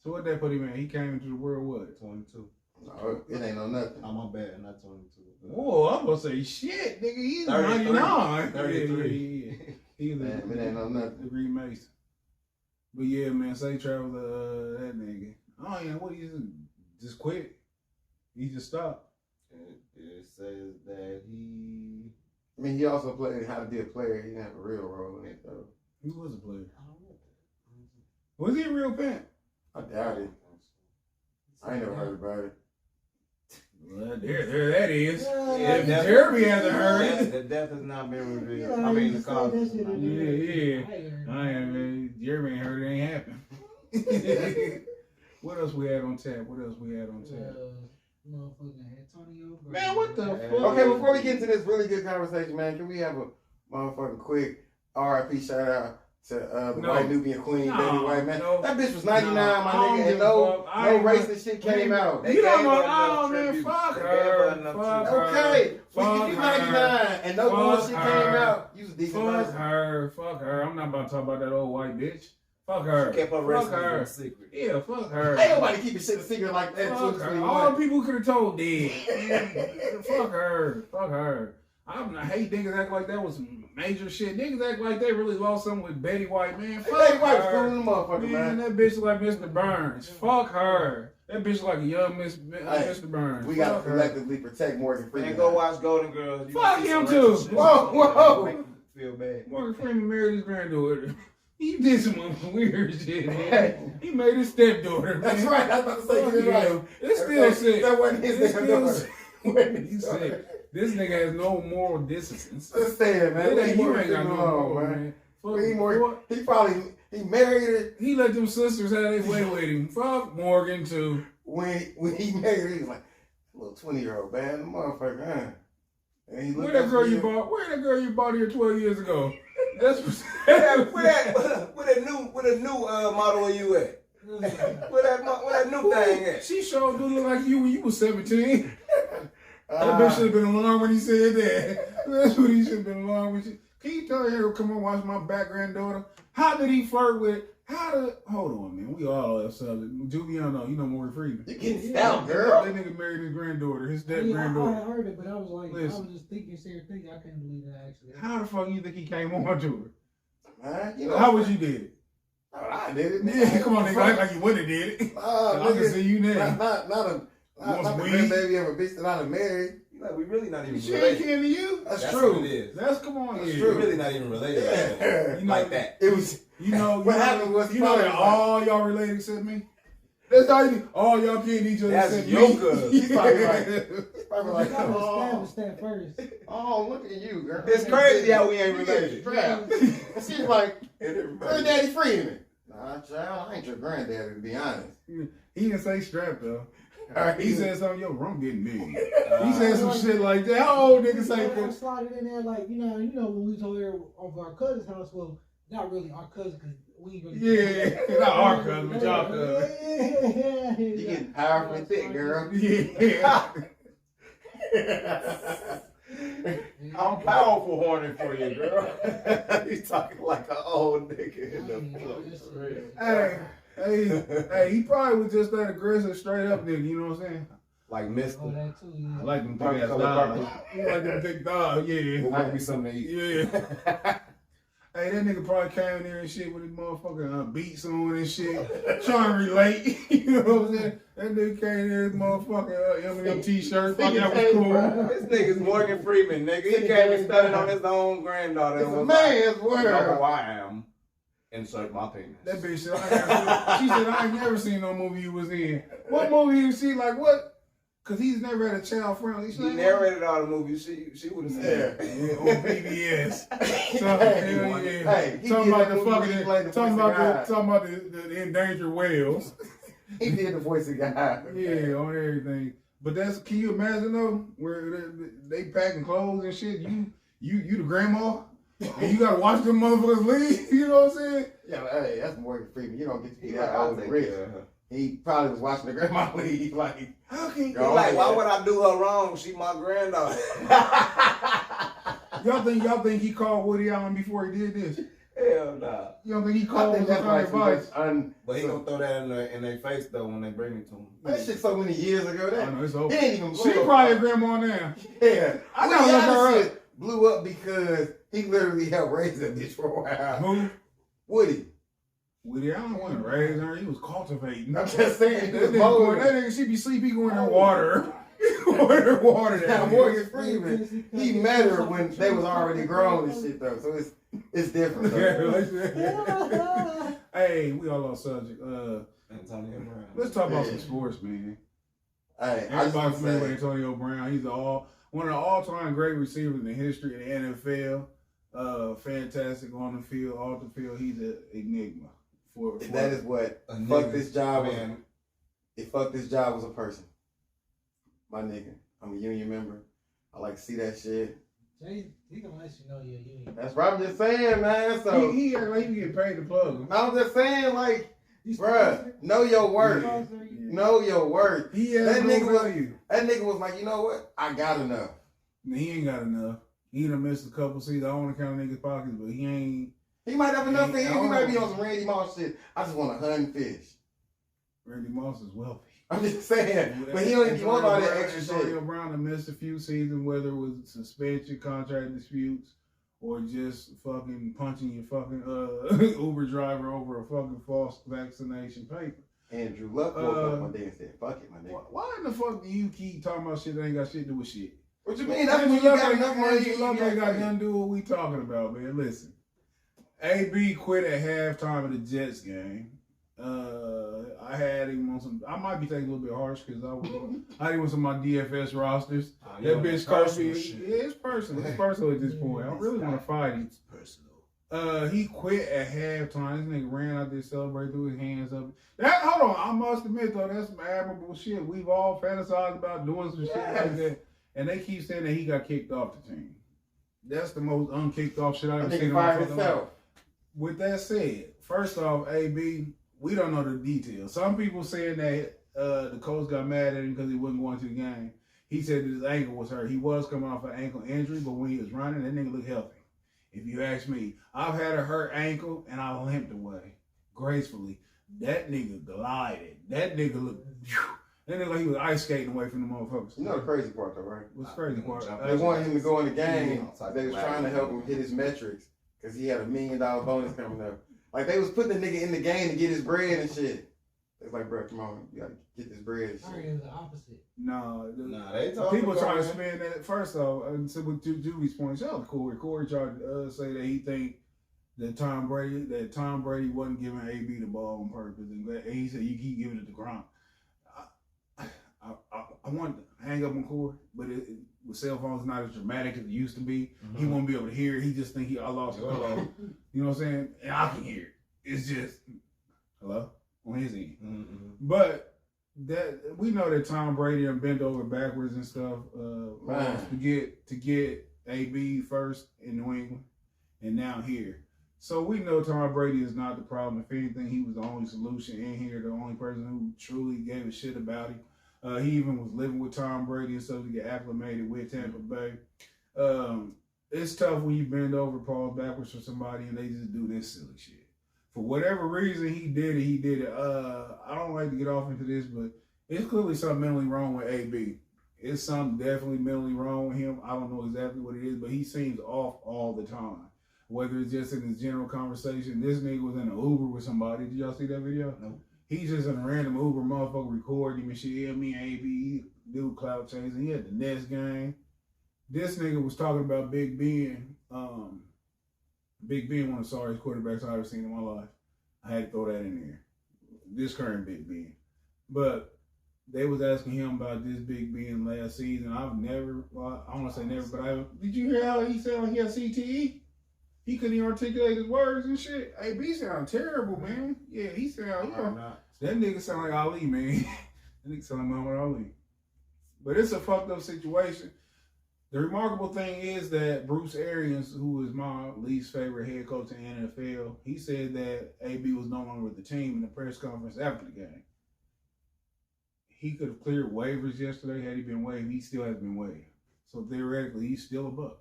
So what that put him in? He came into the world what? 22. No, it ain't no nothing. Oh, my bad, not 22. Whoa, I'm gonna say shit, nigga. He's 33. 99. 33. Yeah. He's Damn, it ain't no nothing. degree Mason. But yeah, man, say travel that nigga. Oh yeah, what he just quit? He just stopped. It says that he. I mean, he also played how to be a player. He didn't have a real role in it, though. He was a player. I don't know. Was he a real pimp? I doubt it. I ain't never heard about it. Well, there that is. Yeah, If that- Jeremy hasn't heard it. The death has not been revealed. Yeah, I mean, you the said cause. that shit in Yeah. I ain't, Jeremy ain't heard it, ain't happened. What else we had on tap? Motherfucking Antonio. Man, what the fuck? Okay, before we get into this really good conversation, man, can we have a motherfucking quick RIP shout out to the No. white Nubian queen, baby No, white man? no. That bitch was 99, No, my I don't nigga, give and a no fuck. I ain't racist shit came out. They You know gave what? her enough Oh man, tribute. fuck They gave her her. enough Fuck tribute. her. Okay, we Fuck give you her. 99, and no Fuck bullshit her. came out. You was a decent Fuck person. her. Fuck her. I'm not about to talk about that old white bitch. Fuck her. Kept her Fuck racism her. a secret. Yeah, fuck her. Ain't nobody keeping shit a secret like that. Fuck her. 2021. All the people could have told dead. Fuck her. Fuck her. I hate niggas act like that was major shit. Niggas act like they really lost something with Betty White, man. Fuck Betty White was her. cool in the motherfucker, Man, man. that bitch look like Mr. Burns. Fuck her. That bitch like a young Mr. Burns. We gotta Fuck her. collectively protect Morgan Freeman. And go watch Golden Girls. You Fuck gonna see him some too. racist shit. Whoa. Make you feel bad. Morgan Freeman married his granddaughter. He did some weird shit, man. Hey. He made his stepdaughter, man. That's right. I was about to say, Fuck you're right. him. It's still sick. That wasn't his It's damn still daughter. sick. Wasn't He's his daughter. sick. This nigga has no moral disciplines. Just saying, man. You ain't Morgan got no Freeman moral, on, man. Fuck He Morgan. he married her He let them sisters have their way with him. Fuck Morgan too. when he married her. He was like, little 20-year-old man, the motherfucker, huh? And he Where looked that up girl to you you. bought? Where that girl you bought here 12 years ago? That's Where the new model of you at? Where that new thing at? She sure do look like you when you was 17. That bitch should have been alarmed when he said that. That's what he should have been alarmed when. Can you tell her, come on, watch my back granddaughter? How did he flirt with? Hold on, man. We all have something. Juliano, you know Morgan Freeman. You getting stout, girl. That nigga married his granddaughter, his step I granddaughter. heard it, but I was like, I Listen. was just thinking, I can't believe that actually. How the fuck you think he came on to Man, you her? know, How would you did it? I did it. Yeah, come on, nigga. Act like you wouldn't have did it. I can see you now. Not want the weed? grandbaby of a bitch that I done married. Like, we really not even She ain't related. kin to you? That's What true. it is. That's come on, That's yeah. We true. really not even related. Yeah. You know, Like that. It was. You know, What happened was you know that probably- all y'all related except me. That's all you. All y'all kidding each other That's except your me. cousin. He's probably right. Probably You like, gotta oh, establish that first. oh, look at you, girl. It's crazy how we ain't You get related. strapped. She's like, Everybody. granddaddy Freeman. Nah, child, I ain't your granddaddy, to be honest. He didn't say strap though. All right, He said something. Yo, I'm getting big. He said some shit like that. How old niggas say I that? slotted in there like, you know when we told her of our cousin's house, well, not really our cousin, because we really. Yeah, not our cousin, but y'all cousin. Yeah. You getting powerfully thick, girl. Yeah. I'm powerful horny for you, girl. You talking like an old nigga in the Hey, hey, he probably was just that aggressive, straight up nigga. You know what I'm saying? Like Oh, Mister. that too, yeah. I like them big Purple ass color dogs. purple. He like them big dogs. Yeah. We'll make me something to eat. Yeah. Hey, that nigga probably came in there and shit with his motherfucking beats on and shit, trying to relate. You know what I'm saying? That nigga came in there with his motherfucking Eminem t-shirt. Fuck, that was cool. This nigga's Morgan Freeman, nigga. He came and studied on his own granddaughter. It's and a was man's like, word. "You know who I am." Insert my penis. That bitch said, she said, I ain't never seen no movie you was in. What movie you see? Like what? Cause he's never had a child friendly. He narrated all the movies. She would have said, yeah, on PBS. So, Hey, talking about the endangered whales. He did the voice of God. Yeah, on everything. But can you imagine though, where they packing clothes and shit? You the grandma, and you gotta watch them motherfuckers leave. You know what I'm saying? Yeah, hey, that's Morgan Freeman. You don't get to be that old and rich. He probably was watching the grandma leave. Like, how can you? Like, why would I do her wrong? She my granddaughter. Y'all think he called Woody Allen before he did this? Hell nah. You don't think he called him some kind of advice? But he gonna throw that in their face though when they bring it to him. That shit so many years ago. I know, it's over. He ain't even She probably a grandma now. Yeah. I gotta look her up. Blew up because he literally helped raise that bitch for a while. Who? Woody. Woody Allen wasn't raising her, he was cultivating. I'm just saying. That nigga, she be sleepy going in water. Going in water. Now Morgan Freeman, he met her when they was already grown and shit though, so it's different. Hey, we all on subject. Antonio Brown. Let's talk about some sports, man. Hey, everybody's familiar with Antonio Brown. He's one of the all-time great receivers in the history of the NFL. Fantastic on the field, off the field. He's an enigma. That is what fuck this job, man. It fucked this job as a person. My nigga, I'm a union member. I like to see that shit. He gonna let you know you're a union. That's what I'm just saying, man. So he act like he get paid to plug him. I'm just saying, like, bruh, know your worth. Yeah. Know your worth. That nigga was like, you know what? I got enough. He ain't got enough. He done missed a couple seasons. I don't want to count niggas' pockets, but he ain't. He might have enough for him. He might be on some Randy Moss shit. I just want to hunt fish. Randy Moss is wealthy. I'm just saying. But he don't even want all that extra shit. Antonio Brown done missed a few seasons, whether it was suspension, contract disputes, or just fucking punching your fucking Uber driver over a fucking false vaccination paper. Andrew Luck woke up one day and said, fuck it, my nigga. Why in the fuck do you keep talking about shit that ain't got shit to do with shit? What you mean? That's when you got enough money. Andrew Luck ain't got nothing to do with what we talking about, man. Listen. AB quit at halftime of the Jets game. I had him on some. I might be taking a little bit harsh because I had him on some of my DFS rosters. That bitch cost me. Yeah, it's personal. It's personal at this point. I don't really want to fight him. It's personal. He quit at halftime. This nigga ran out there celebrating, threw his hands up. Hold on. I must admit though, that's some admirable shit. We've all fantasized about doing some shit like that, and they keep saying that he got kicked off the team. That's the most unkicked off shit I've ever seen in my fucking life. With that said, first off, AB, we don't know the details. Some people saying that the coach got mad at him because he wasn't going to the game. He said that his ankle was hurt. He was coming off an ankle injury, but when he was running, that nigga looked healthy. If you ask me, I've had a hurt ankle and I limped away gracefully. That nigga glided. That nigga looked. That nigga like he was ice skating away from the motherfuckers. You know the crazy part though, right? What's the crazy part? They wanted him to go in the game. They was trying to help him hit his metrics because he had $1 million bonus coming up. Like they was putting the nigga in the game to get his bread and shit. It's like, bro, come on, you gotta get this bread and shit. I heard it was the opposite. No, they people trying to spin that. First off, to Judy's point, shout out to Corey. Corey tried to say that he think that Tom Brady wasn't giving AB the ball on purpose, and he said you keep giving it to Gronk. I want to hang up on Corey, but with cell phones not as dramatic as it used to be. Mm-hmm. He won't be able to hear it. He just think I lost hello. You know what I'm saying? And I can hear it. It's just hello on his end. Mm-hmm. But that we know that Tom Brady done bent over backwards and stuff to get AB first in New England, and now here. So we know Tom Brady is not the problem. If anything, he was the only solution in here, the only person who truly gave a shit about him. He even was living with Tom Brady and stuff to get acclimated with Tampa Bay. It's tough when you bend over, pause backwards for somebody, and they just do this silly shit. For whatever reason, he did it. I don't like to get off into this, but it's clearly something mentally wrong with AB. It's something definitely mentally wrong with him. I don't know exactly what it is, but he seems off all the time. Whether it's just in his general conversation. This nigga was in an Uber with somebody. Did y'all see that video? No. He's just in a random Uber motherfucker recording him and shit. Yeah, me and AB, dude clout chasing. He had the Nets game. This nigga was talking about Big Ben Big Ben, one of the sorriest quarterbacks I've ever seen in my life. I had to throw that in there. This current Big Ben. But they was asking him about this Big Ben last season. I've never, well, I don't want to say never, but did you hear how he sounded like he had CTE? He couldn't even articulate his words and shit. AB sound terrible, man. Yeah, he sound, that nigga sound like Ali, man. That nigga sound like Muhammad Ali. But it's a fucked up situation. The remarkable thing is that Bruce Arians, who is my least favorite head coach in the NFL, he said that AB was no longer with the team in the press conference after the game. He could have cleared waivers yesterday had he been waived. He still has been waived. So theoretically, he's still a Buck.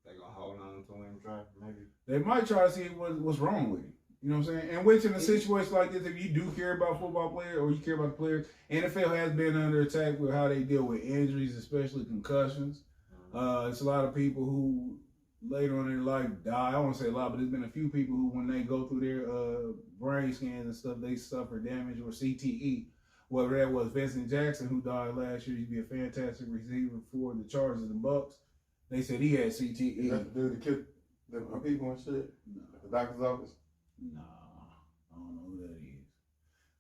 They gonna hold on to him, try maybe. They might try to see what's wrong with him. You know what I'm saying? And which in a situation like this, if you do care about football players or you care about the players, NFL has been under attack with how they deal with injuries, especially concussions. It's a lot of people who later on in their life die. I don't want to say a lot, but there's been a few people who, when they go through their brain scans and stuff, they suffer damage or CTE. Whether that was Vincent Jackson, who died last year, he'd be a fantastic receiver for the Chargers and the Bucks. They said he had CTE. That's the dude that killed the people and shit at the doctor's office. Nah, I don't know who that is.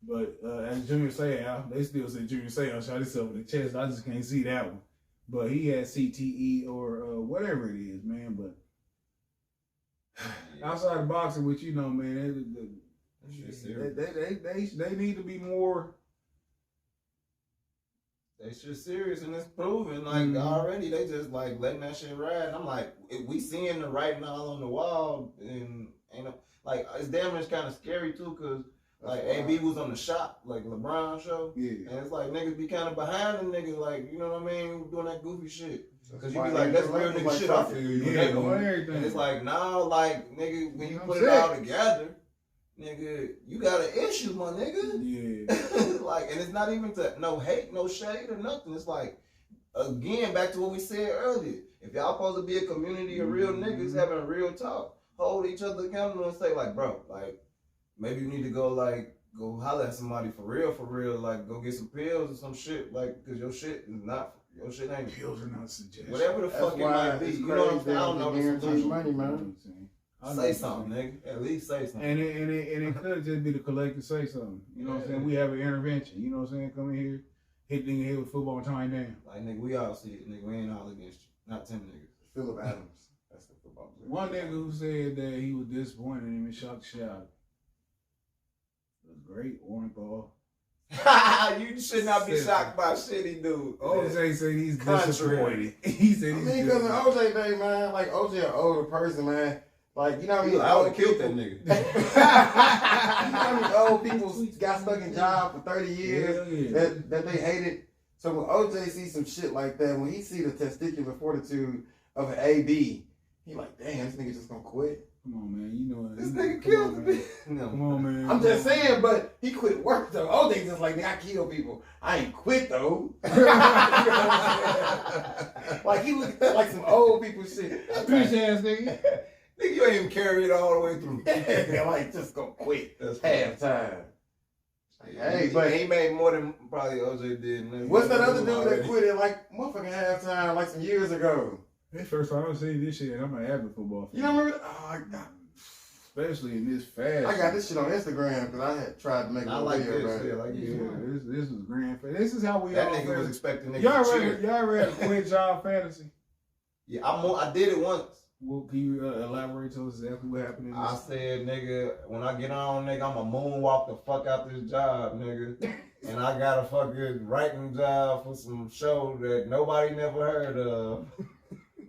But as Junior Seau, they still say Junior Seau shot himself in the chest. I just can't see that one. But he had CTE or whatever it is, man. But outside of boxing, which you know, man, they need to be more. They shit serious and it's proven. Like already, they just like letting that shit ride. And I'm like, if we seeing the writing all on the wall, and ain't no, like it's damn near kind of scary too, cause like AB was on the Shop, like LeBron show, and it's like niggas be kind of behind the nigga, like you know what I mean, doing that goofy shit. Cause you be like, that's real nigga shit. I feel you. Yeah, and it's like, nah, like nigga, when you put it all together, nigga, you got an issue, my nigga. Yeah. Like, and it's not even to no hate, no shade or nothing. It's like, again, back to what we said earlier. If y'all supposed to be a community of real niggas having a real talk, hold each other accountable and say like, bro, like, maybe you need to go holler at somebody for real, like go get some pills or some shit, like, cause your shit ain't Pills are not suggested. whatever the fuck it might be. You know what I'm saying? I don't know the solution. Money, man. Say something, nigga. At least say something. And it could just be the collective say something. You know what I'm saying? We have an intervention. You know what I'm saying? Come in here, hit nigga head with football and tie him down. Like nigga, we all see it, nigga. We ain't all against you. Not 10 niggas. Phillip Adams. That's the football player. One nigga who said that he was disappointed in him and shocked the shit out of him. It was great, Orenthal. You should not be shocked by shit he do. OJ said he's disappointed. He said he's because in OJ day, man, like OJ an older person, man. Like, you know what I mean? I would have killed that nigga. You know how many old people got stuck in job for 30 years that they hated? So when OJ sees some shit like that, when he see the testicular fortitude of an AB, he like, damn, this nigga just gonna quit. Come on, man. You know this nigga killed me. No. Come on, man. I'm just saying, but he quit work though. OJ just like, nigga, I kill people. I ain't quit though. Like he look like some old people shit. Bitch ass nigga. Nigga, you ain't even carry it all the way through. Yeah, like just gonna quit. That's halftime. Hey, but he made more than probably OJ did. Nigga. What's that other dude that quit at like motherfucking halftime like some years ago? This first time I've seen this shit, and I'm an avid football fan. You don't remember? Oh, I got. Especially in this fashion. I got this shit on Instagram because I had tried to make a video about it. Like this was grand. This is how we that all nigga feel. was expecting niggas y'all to read, cheer. y'all read Quit Job Fantasy? Yeah, I did it once. Well, can you elaborate to us exactly what happened in this? I said, nigga, when I get on, nigga, I'ma moonwalk the fuck out this job, nigga. And I got a fucking writing job for some show that nobody never heard of.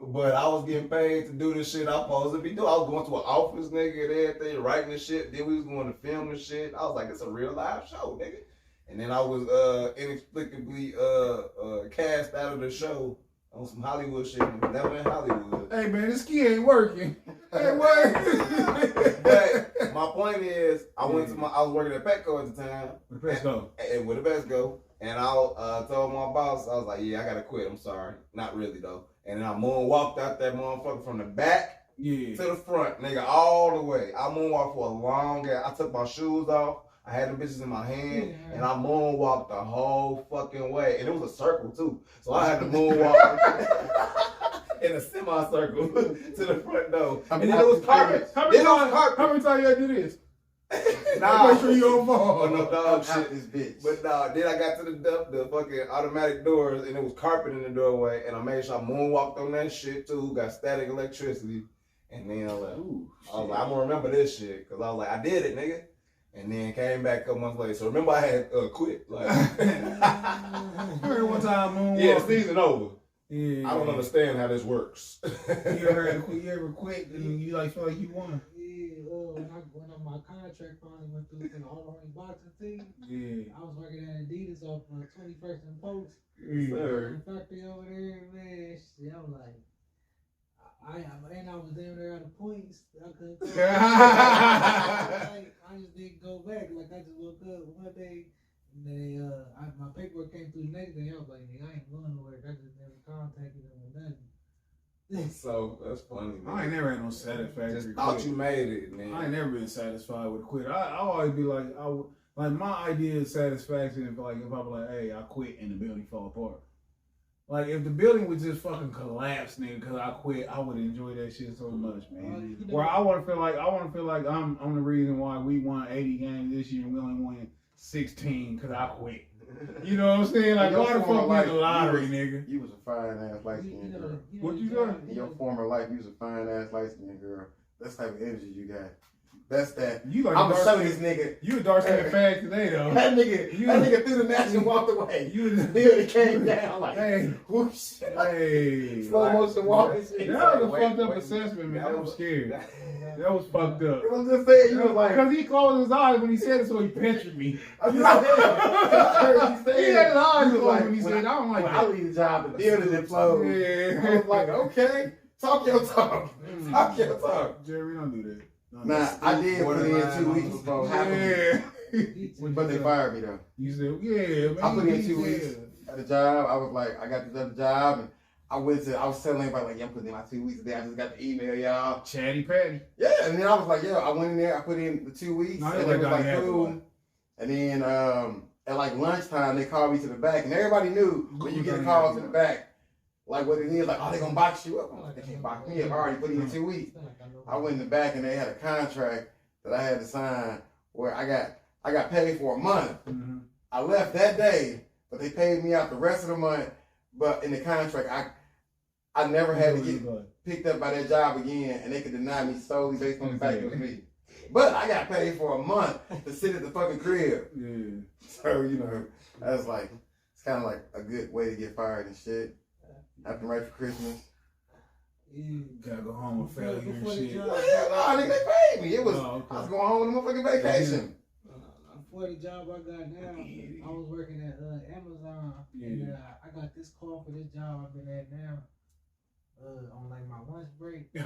But I was getting paid to do the shit I'm supposed to be doing. I was going to an office, nigga, and everything, writing the shit. Then we was going to film the shit. I was like, it's a real live show, nigga. And then I was inexplicably cast out of the show on some Hollywood shit. Never in Hollywood. Hey, man, this key ain't working. Ain't working. But my point is, I was working at Petco at the time. With the Petco. And with the Petco. And I told my boss, I was like, yeah, I gotta quit. I'm sorry. Not really, though. And then I moonwalked out that motherfucker from the back to the front, nigga, all the way. I moonwalked for a long time. I took my shoes off. I had the bitches in my hand, and I moonwalked the whole fucking way. And it was a circle, too. So I had to moonwalk. in a semicircle to the front door. I'm And then it was carpet. How Then many it was times? carpet. How many times you had to do this? Nah. Make sure you don't fall. Oh, no dog I'm out shit. this bitch. But nah, then I got to the fucking automatic doors and it was carpet in the doorway and I made sure I moonwalked on that shit too, got static electricity. And then I was like, Ooh, I'm gonna remember this shit. Cause I was like, I did it, nigga. And then came back a couple months later. So remember I had quit. Like, Remember one time moonwalking? yeah, the season over. Yeah. I don't understand how this works. You ever quit and you like feel like you won? Yeah, when my contract finally went through for the all-only boxing team, Yeah. I was working at Adidas off 21st and Post. Sir. The factory over there, man. Shit, I was like, I was down there at the points. I couldn't go. I just didn't go back. Like I just woke up one day, and they my paperwork came through the next day. I was like, nigga, I ain't going to work. I just never contacted them or nothing. So that's funny, man. I ain't never had no satisfactory Just quit. thought you made it, man. I ain't never been satisfied with quit. I always be like, like my idea of satisfaction if I be like, hey, I quit and the building fall apart. Like if the building would just fucking collapse, nigga, because I quit, I would enjoy that shit so much, man. Where I want to feel like I'm the reason why we won 80 games this year and we only won 16 because I quit. You know what I'm saying? Like, why the fuck win the lottery, nigga? You was a fine ass light skinned girl. What you got? In your former life, you was a fine ass light skinned girl. That's the type of energy you got. That's that. You like I'm a gonna dark show skin. this nigga. You a dark skinned fag today though. That nigga threw the match and walked away. The building came down like, Hey, whoosh. hey. Slow motion walking. That was a fucked up assessment, man. That was scary. That was fucked up. I'm just saying, you was like, Because he closed his eyes when he said it, so he pictured me. I'm just saying. I heard you say He had his eyes was closed when he said, I don't like when I that. leave the job, the building implode. Yeah. I was like, okay, talk your talk. Talk your talk. Jerry, don't do that. Don't Nah, do I did put in 2 weeks before that. happened. Yeah. But they fired me though. You said, yeah, man. I put in he 2 said- weeks at the job. I was like, I got this other job, and I was telling everybody like, yeah, I'm putting in my 2 weeks today. I just got the email, y'all. Chatty Patty. Yeah, and then I was like, yeah, I went in there. I put in the 2 weeks, No, and they it was got like you cool. after And then at like lunchtime, they called me to the back, and everybody knew when you get a call to the back, like what it is, like, oh, they gonna box you up. I'm like, they can't box me up. I already put in 2 weeks. I went in the back, and they had a contract that I had to sign where I got paid for a month. Mm-hmm. I left that day, but they paid me out the rest of the month. But in the contract, I never had to get picked up by that job again, and they could deny me solely based on the fact it was me. But I got paid for a month to sit at the fucking crib. Yeah. So, you know, I was like, it's kind of like a good way to get fired and shit. Happened right for Christmas. Gotta go home with failure and shit. Well, hell no, nigga, they paid me. It was, Oh, okay. I was going home on a motherfucking vacation. For the job I got now, I was working at Amazon, and I got this call for this job I've been at now. On like my lunch break. I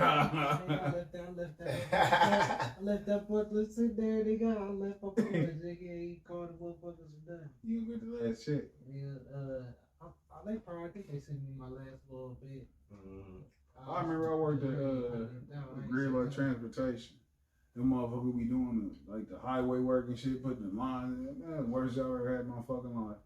left that forklift sit there, nigga. I left my forklift, nigga. He called the motherfuckers and done. You get the last shit. Yeah, I think they sent me my last little bit. I remember I worked at Greenlight Transportation. Them motherfuckers be doing like the highway work and shit, putting the lines in. That's the worst job I ever had in my fucking life.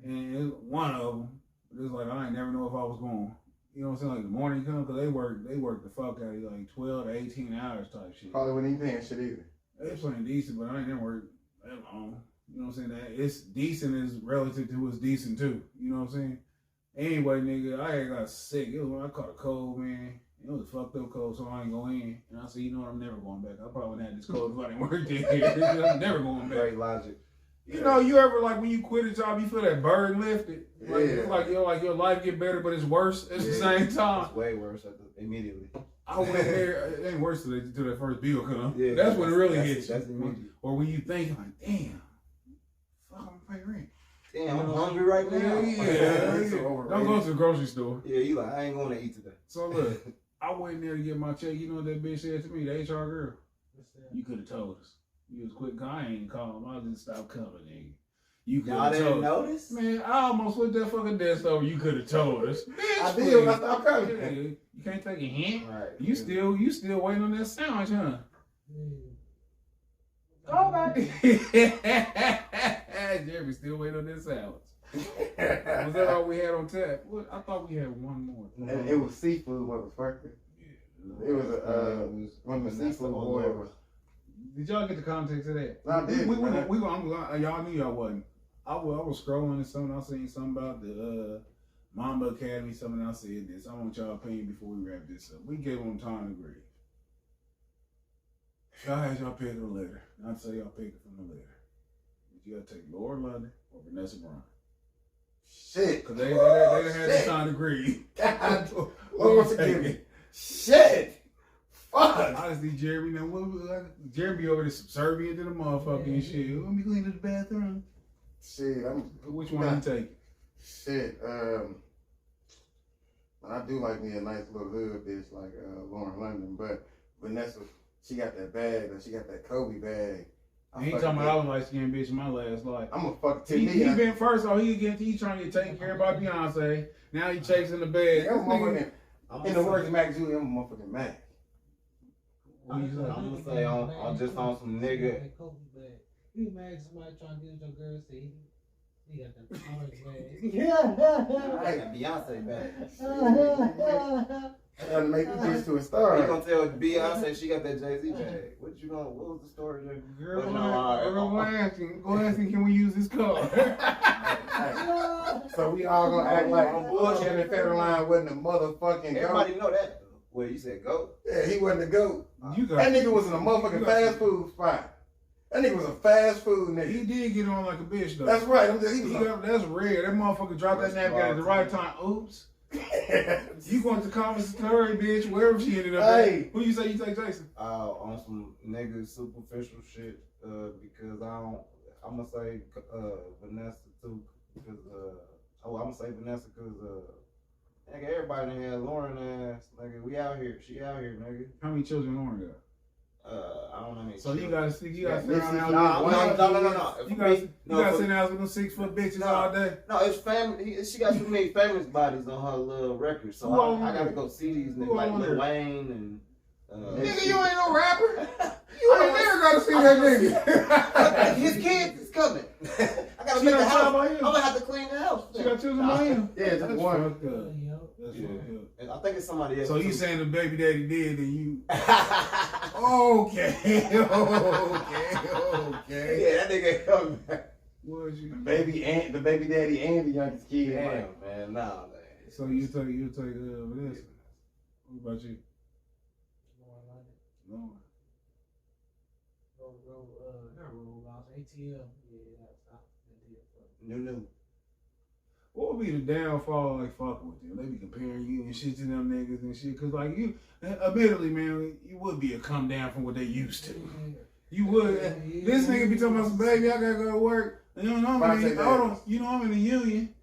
And it was one of them. It was like I ain't never know if I was going. You know what I'm saying? Like the morning come, because they work the fuck out of you, like 12 to 18 hours type shit. Probably wasn't even paying shit either. They playing decent, but I ain't never worked that long. You know what I'm saying? That it's decent is relative to what's decent too. You know what I'm saying? Anyway, nigga, I got sick. It was when I caught a cold, man. It was a fucked up cold, so I ain't go in. And I said, you know what? I'm never going back. I probably wouldn't have this cold if I didn't work there. I'm never going back. Great logic. You know, you ever like when you quit a job, you feel that burden lifted? Like, Yeah. it's like your life get better, but it's worse at the same time. It's way worse immediately. I went there, it ain't worse till that first bill come. Yeah, that's when it really that's- hits that's you. immediate. Or when you think like, damn, fuck, I'm gonna pay rent. Damn, I'm hungry right now. Yeah. It's so overrated. Don't go to the grocery store. Yeah, you like, I ain't going to eat today. So look, I went in there to get my check. You know what that bitch said to me, the HR girl? You could have told us. You was quick. I ain't calling. I just stopped coming, nigga. You could Y'all have didn't told us. notice? Man, I almost went that fucking desk over. You could have told us. Bitch, I did when I please. stopped coming. Yeah, you can't take a hint. Right. You still waiting on that sandwich, huh? Go back. Jeremy still waiting on that sandwich. Was that all we had on tap? What? I thought we had one more. And it was seafood. What was first? It was one of the seafood boys. Did y'all get the context of that? No, I did. Y'all knew y'all wasn't. I was scrolling and something. I seen something about the Mamba Academy. Something I said this. I want y'all opinion before we wrap this up. We gave them time to agree. If y'all had y'all pick a letter, I'd say y'all pick it from the letter. But you gotta take Laura London or Vanessa Bryant. Shit. Cause they had the time to agree. God, Lord forgive me. Shit. Fuck. Honestly, Jeremy, now Jeremy over there subservient to the motherfucker and shit. Let me clean the bathroom. Shit, Which one you take? Shit, I do like me a nice little hood bitch like Lauren London, but Vanessa, she got that bag, she got that Kobe bag. He talking about I was light skinned bitch in my last life. I'm a fuck to He me. been first, he trying to get taken care of by Beyonce. Now he chasing the bag. In the words of Mac Julie, I'm a motherfucking Mac. I'm gonna say on just on some nigga. You mad somebody trying to get your girl say he got that orange bag. I got Beyonce bag. Trying to make this bitch to a star. You gonna tell Beyonce she got that Jay-Z bag? What was the story there? Girl, go ask him, can we use his car? So we all gonna act like Kevin Federline wasn't a motherfucking Everybody goat. know that. Well, you said goat. Yeah, he wasn't a goat. That That nigga was in a motherfucking fast food spot. That nigga was a fast food nigga. He did get on like a bitch though. That's right. That's rare. That motherfucker dropped that napkin at the right time. Oops. You going to commissary, bitch, wherever she ended up at. Who you say you take, Jason? On some nigga superficial shit, because I'm gonna say Vanessa too, because I'm gonna say Vanessa because nigga, everybody done had Lauren ass, nigga, we out here, she out here, nigga. How many children Lauren got? I don't know how many. So you gotta sit down No. You gotta sit down with them 6 foot bitches all day. No, it's family. She got too many famous bodies on her little record, so I gotta go see these niggas like Lil Wayne and. Nigga, you ain't no rapper. You ain't never gotta see that nigga. His kids is coming. I gotta She make the got house. time by I'm him. gonna have to clean the house. She got children by him. Yeah, just one. Fucked up. That's fucked up. And I think it's somebody else. So you too. saying the baby daddy did and you Yeah, okay. that nigga ain't coming back. Was you? The baby daddy and the youngest kid. Damn, Like, man, nah, man. So you take Vanessa. What about you? No. ATL. New. What would be the downfall like fucking with them? They be comparing you and shit to them niggas and shit. Cause like you, admittedly, man, you would be a come down from what they used to. You would. This nigga be talking about some baby, I gotta go to work. You know I'm in the union.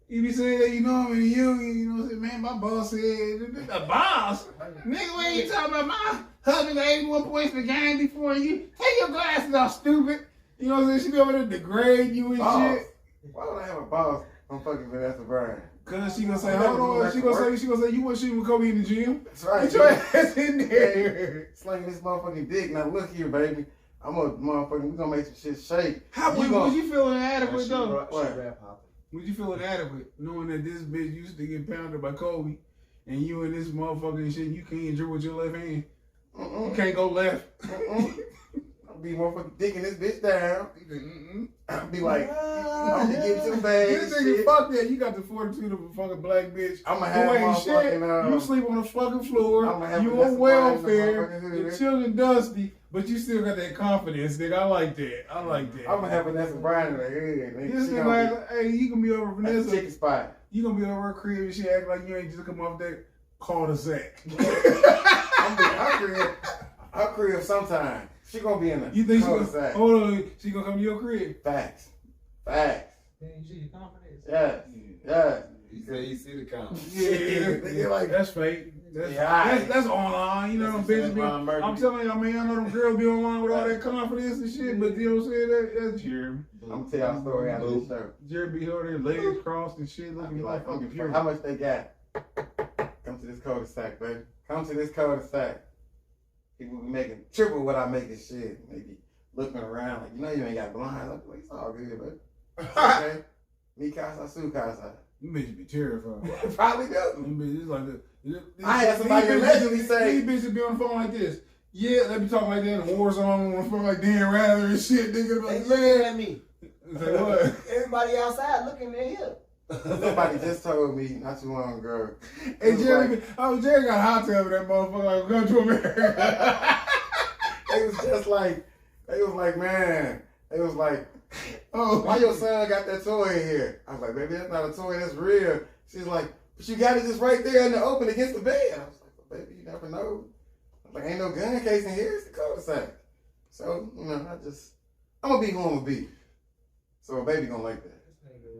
You be saying that, I'm in the union. You know what I'm saying? Man, my boss said, the boss? Nigga, what you talking about? My husband got 81 points in the game before you. Take your glasses off, stupid. You know what I'm saying? She be over there degrade you and boss. shit. Why would I have a boss on fucking Vanessa Bryant? Cause she gonna say, hold on. She gonna say, you want shooting with Kobe in the gym? That's right. Get your ass in there. Slinging this motherfucking dick. Now look here, baby. I'm a motherfucking. We gonna make some shit shake. Would you feel inadequate though? What? Would you feel inadequate knowing that this bitch used to get pounded by Kobe, and you and this motherfucker and shit, you can't dribble with your left hand. You can't go left. I'll be motherfucking dicking this bitch down. I'll be like, I'm gonna give you some bags. This nigga, fuck that. You got the fortitude of a fucking black bitch. I'm gonna have motherfucking. You sleep on the fucking floor. You on welfare. Your children dusty, but you still got that confidence, nigga. I like that. I'm gonna have Vanessa Bryant in the head. Nigga. This nigga like, hey, you gonna be over Vanessa. Chicken spot. You gonna be over her crib and she act like you ain't just come off that cul-de-sac. I'm be her crib sometime. She gonna be in the You think cul-de-sac. Hold on, she gonna come to your crib? Facts. Then you see the confidence. Yes. You say you see the comment. Yeah, like, that's fake. That's online. You know them bitches be. I'm telling you, I know them girls be online with all that confidence and shit. But you know what I'm saying? That's Jeremy. I'm gonna tell y'all a story after this show. Jeremy be over there, legs crossed and shit, looking like fucking pure. How much they got? Come to this cul-de-sac, baby. Come to this cul-de-sac. People be making triple what I make and shit. Maybe looking around like, you ain't got blinds. Like, it's all good, baby. Okay. Me casa, su casa. You bitches be terrified. Probably do. Them bitches like I had somebody allegedly say, these bitches be on the phone like this. Yeah, they be talking like that in the war zone on the phone like Dan Rather and shit. Nigga, They like, looking at me. say what? Everybody outside looking at him. somebody just told me not too long ago. Hey, Jerry, Jerry got a hot tub with that motherfucker. Like, come to America. They was like, man, they was like, Oh, why your son got that toy in here? I was like, baby, that's not a toy, that's real. She's like, but you got it just right there in the open against the bed. I was like, well, baby, you never know. I was like, ain't no gun case in here, it's the cul-de-sac. So, you know, I'm gonna be who I'm gonna be. So a baby gonna like that.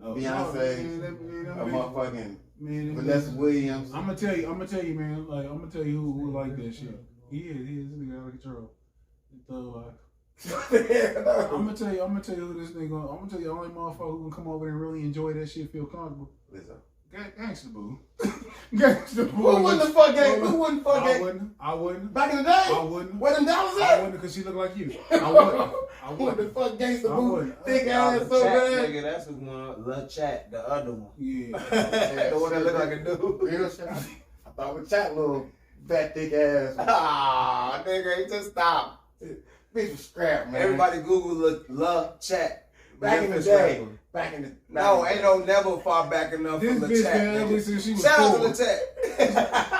Beyonce, a motherfucking Vanessa Williams. I'm gonna tell you, man. Like, I'm gonna tell you who like that shit. He is. This nigga out of control. Thug life. I'm gonna tell you who this nigga. I'm gonna tell you the only motherfucker who can come over and really enjoy that shit, feel comfortable. Lizzo. Gangsta Boo. Gangsta Boo. Who wouldn't fuck gang? Who wouldn't fuck gang? I wouldn't. Back in the day? I wouldn't. Where them dollars I at? wouldn't because she look like you. I wouldn't. I Who the wouldn't. fuck Gangsta I Boo? wouldn't. Thick ass The so chat, bad. nigga, that's the one. The chat, the other one. Yeah. The one that look like a dude. Real shit. I thought with chat little fat thick ass. Ah, nigga, just stop. Bitch was scrap, man. Everybody Google love chat. Back in the Memphis day. rapper. Back in the No, ain't no never far back enough This from the bitch chat. been ugly Nigga. since she was Shout out 4. to the chat.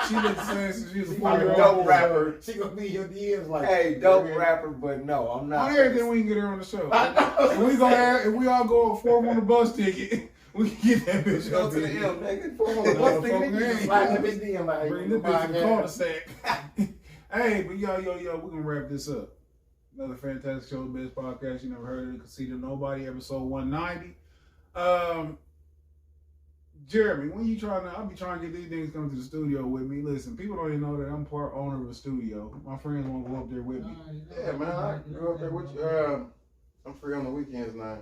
She looked the same since she was a She 4-year-old. dope rapper. She gonna be in your DMs like Hey, dope rapper, but no, I'm not. On everything we can get her on the show. I know. If we all go form on the bus ticket, we can get that bitch Go up to the here. M, nigga. What's the nigga? Motherfucker, Just slide in the bitch DM like, Bring this bitch to the cul-de-sac. Hey, but yo, we're gonna wrap this up. Another fantastic show, the best podcast you never heard of, the Conceited Nobody, episode 190. Jeremy, when you I'll be trying to get these things come to the studio with me. Listen, people don't even know that I'm part owner of a studio. My friends won't go up there with me. Yeah, man, I can go up there with you. I'm free on the weekends now.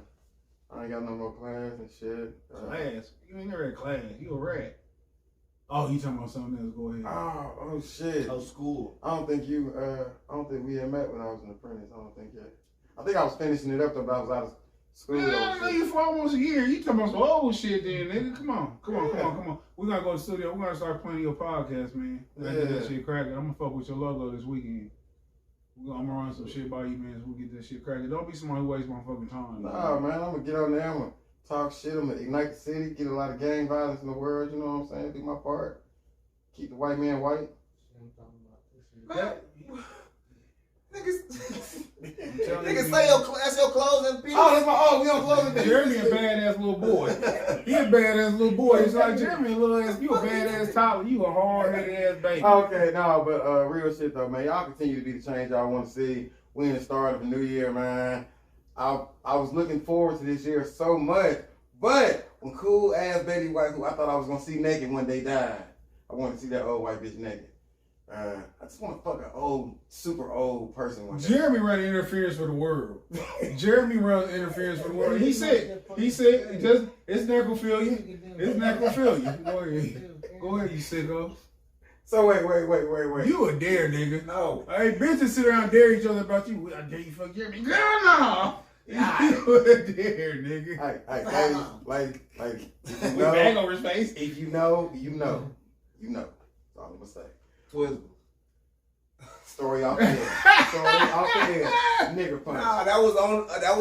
I ain't got no more class and shit. Class? You ain't never had class. You a rat. Oh, you talking about something else? Go ahead. Oh shit. Oh, school. I don't think we had met when I was an apprentice. I don't think yet. I think I was finishing it up though, but I was out of school. Man, I know you for almost a year. You talking about some old shit then, nigga. Come on. We gotta go to the studio. We gotta start playing your podcast, man. We gotta get that shit cracking. I'm gonna fuck with your logo this weekend. I'm gonna run some shit by you, man, so we get that shit cracking. Don't be somebody who wastes my fucking time. Nah, man, I'm gonna get on there. I'm gonna talk shit. I'm gonna ignite the city, get a lot of gang violence in the world. You know what I'm saying? Do my part. Keep the white man white. Niggas say that's your closing piece. We on closing day. Jeremy a badass little boy. He a badass little boy. It's like Jeremy a little ass. You a badass toddler. You a hard-headed ass baby. Okay, no, but real shit though, man. Y'all continue to be the change y'all want to see. We in the start of a new year, man. I was looking forward to this year so much, but when cool ass baby white, who I thought I was gonna see naked when they died, I wanted to see that old white bitch naked. I just want to fuck an old, super old person one day. Jeremy running interference for the world. Jeremy runs interference for the world. He said, it's necrophilia. It's necrophilia. Go ahead, you sicko. So wait. You a dare, nigga. No. Hey, bitches sit around and dare each other about you. I dare you fuck Jeremy. Girl, no. You a dare, nigga. Hey, like, With bag over his face. if you know, you know. That's all I'm gonna say. Twizzle. Story off the head. Nigga punch. Nah, that was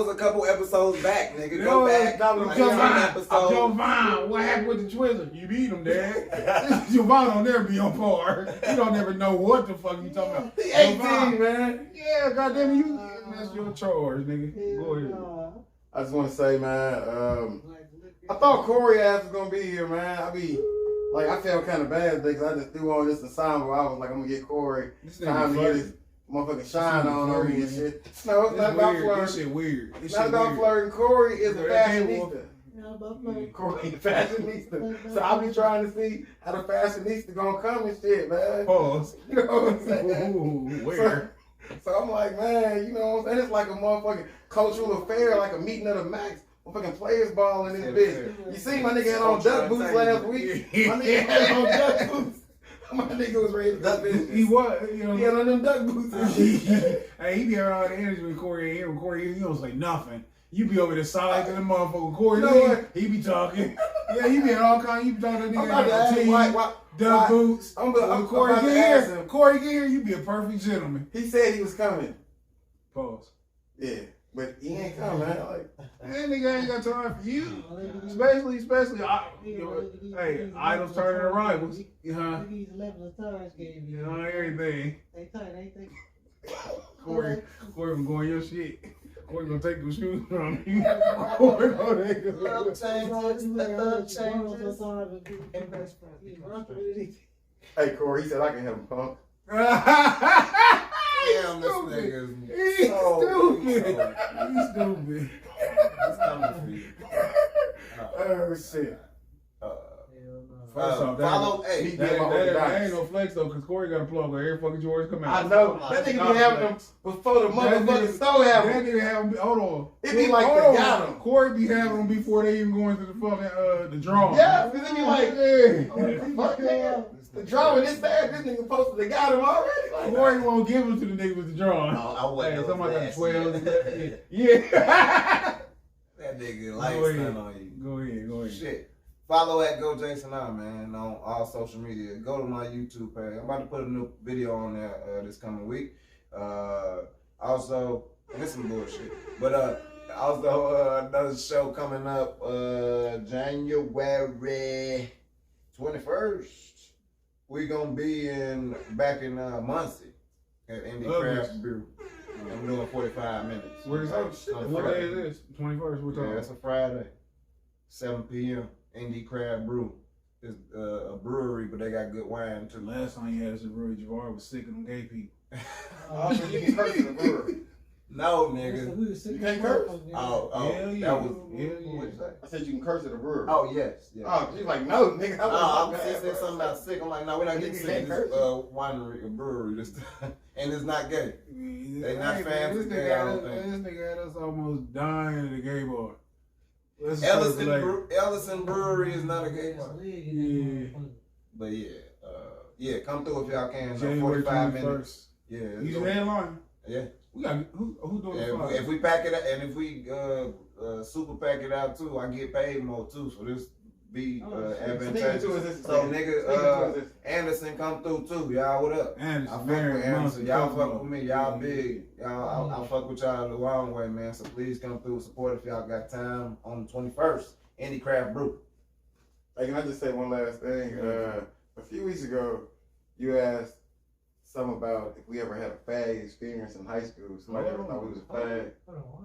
a couple episodes back, nigga. Go No, back. that was Like, Joe one Vine. Joe Vine. What happened with the Twizzler? You beat him, Dad. Joe Vine don't never be on par. You don't never know what the fuck you talking about. He Joe 18, Vine. man. Yeah, goddamn you. That's your charge, nigga. Go ahead. I just want to say, man, I thought Corey ass was gonna be here, man. I felt kind of bad today because I just threw on this ensemble. I was like, I'm gonna get Corey This time to nigga get funny. his motherfucking shine on funny, me and man. shit. No, it's not about This flirting. shit weird. This It's shit not about weird. flirting. Corey is a That ain't fashionista. Corey the fashionista. So I'll be trying to see how the fashionista gonna come and shit, man. Pause. You know what I'm saying? Ooh, where? So I'm like, man, you know what I'm saying? It's like a motherfucking cultural affair, like a meeting of the Max. Motherfucking players ball in this bitch. You see my nigga had on duck boots last week? My nigga had on duck boots. My nigga was ready to duck business. He was, you know. He had on them duck boots. Hey, he be around the energy with Corey here. When Corey here, he don't say nothing. You be over there silent to the motherfucker. Corey, You know what? he be talking. Yeah, he be in all kinds. You be talking to that I'm about to ask nigga him like why. Dub boots. I'm Corey about get to ask here. him. Corey get here. You be a perfect gentleman. He said he was coming. Pause. Yeah, but he ain't coming, man. Like, That nigga ain't got time for you. Especially, hey, idols turning to rivals. Uh-huh. These 11 of stars gave You you. know, everything. They tight, ain't they? Corey gonna go on your shit. Corey gonna take them shoes from you. Corey gonna take them. Love changes, love changes. And best friends. hey, Corey, he said I can have him punk. Damn, this Stupid. nigga He's is so stupid. He's stupid. It's coming for you. Oh, shit. First off, follow, that, hey, that ain't no flex though, cause Corey got a plug where every fucking George come out. I know. That nigga be having them before the motherfucking store have That them. nigga have them. Hold on. It be like Hold they on. got 'em. Corey be having them before they even go into the fucking the drawing. Yeah, because it be like, Yeah. fuck nigga. The drawing this bad, this nigga posted, they got him already. Like, Corey won't give them to the nigga with the drawing. No, I wasn't. Hey, somebody got last 12. year. Yeah. that nigga Go lights ahead. on you. Go ahead. Shit. Follow at Go Jason R, man, on all social media. Go to my YouTube page. I'm about to put a new video on there this coming week. Also, and this some bullshit, but also another show coming up January 21st. We gonna be back in Muncie at Indie Craft Brew. I'm doing 45 minutes. Where is that? On What Friday. day is this? 21st. What Yeah, time? that's a Friday, 7 p.m. Indie Crab Brew. It's a brewery, but they got good wine too. Last time you had us at Brewery, Javar was sick of them gay people. you curse in the brewery. No, nigga. You can't curse? Oh, Hell yeah. that was. Hell yeah. What'd you say? I said you can curse at the brewery. Oh yes. Oh, she's like, no, nigga. No, I'm saying something about sick. I'm like, no, we're not getting Nigga sick. can't This curse. winery, a brewery, this and it's not gay. They not fans of gay, I don't think. This nigga had us almost dying at the gay bar. Let's circle later. Ellison Brewery is not a gay bar. Yeah. But yeah, come through if y'all can. January 45 21st. minutes. Yeah. You the headline? Yeah. We got who doing the Yeah, flyer? if we pack it out, and if we super pack it out too, I get paid more too. So this be advantageous. So nigga, Anderson come through too. Y'all, what up? Anderson, I fuck Mary, with Anderson. Monster, Y'all Kokomo. fuck with me. Y'all big. Y'all, I fuck with y'all the long way, man. So please come through, support if y'all got time on the 21st. Indie Craft Brew. Hey, can I just say one last thing? A few weeks ago, you asked something about if we ever had a fag experience in high school. Somebody ever thought we was a fag.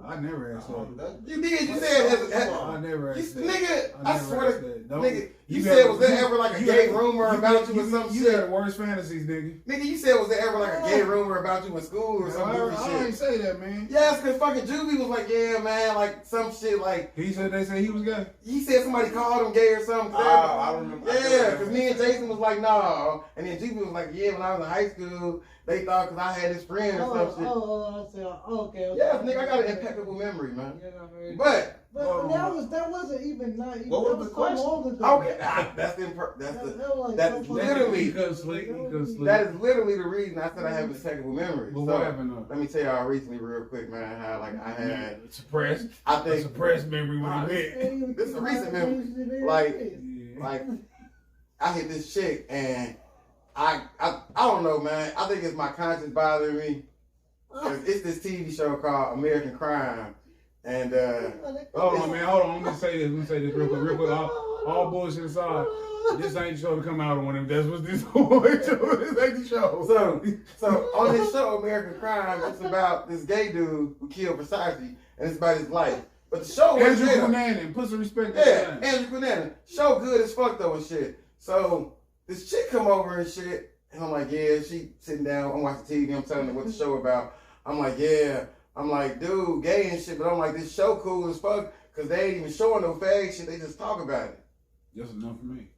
I never asked that. You did. You said I never you, asked that. nigga. I never swear asked to that. Don't- nigga. You got- said was there ever like a you gay got- rumor about you or some You shit? got worse fantasies, nigga. Nigga, you said was there ever like a gay rumor about you in school or some I goofy ain't shit? say that, man. Yes, cause fucking Juvie was like, yeah, man, like some shit like He said they said he was gay. he said somebody called him gay or something. I remember. Yeah, cause me and Jason was like, no, and then Juvie was like, yeah, when I was in high school, they thought cause I had this friend or some shit. I said, okay. Yeah, nigga, I got an impeccable memory, man. Yeah, But that wasn't even not even. What was that the so question? long ago. okay, that's That that's literally He couldn't sleep. He couldn't sleep. that is literally the reason I said I have an impeccable memory. But So, what happened though? let me tell y'all recently, real quick, man, how like I had, Suppressed. I A think, suppressed memory when he met. This is a recent memory. Like I hit this chick and I don't know, man. I think it's my conscience bothering me. 'Cause it's this TV show called American Crime, and Hold on, man. Hold on. Let me say this real quick. All bullshit aside. This ain't the show to come out on him. That's what this is. This ain't the show. So on this show, American Crime, it's about this gay dude who killed Versace, and it's about his life. But the show was Andrew good. Cunanan. Put some respect on Yeah, that. Andrew Cunanan. Show good as fuck though and shit. So this chick come over and shit, and I'm like, yeah, she sitting down, I'm watching TV, I'm telling her what the show about. I'm like, yeah. I'm like, dude, gay and shit, but I'm like, this show cool as fuck, cause they ain't even showing no fag shit, they just talk about it. That's enough for me.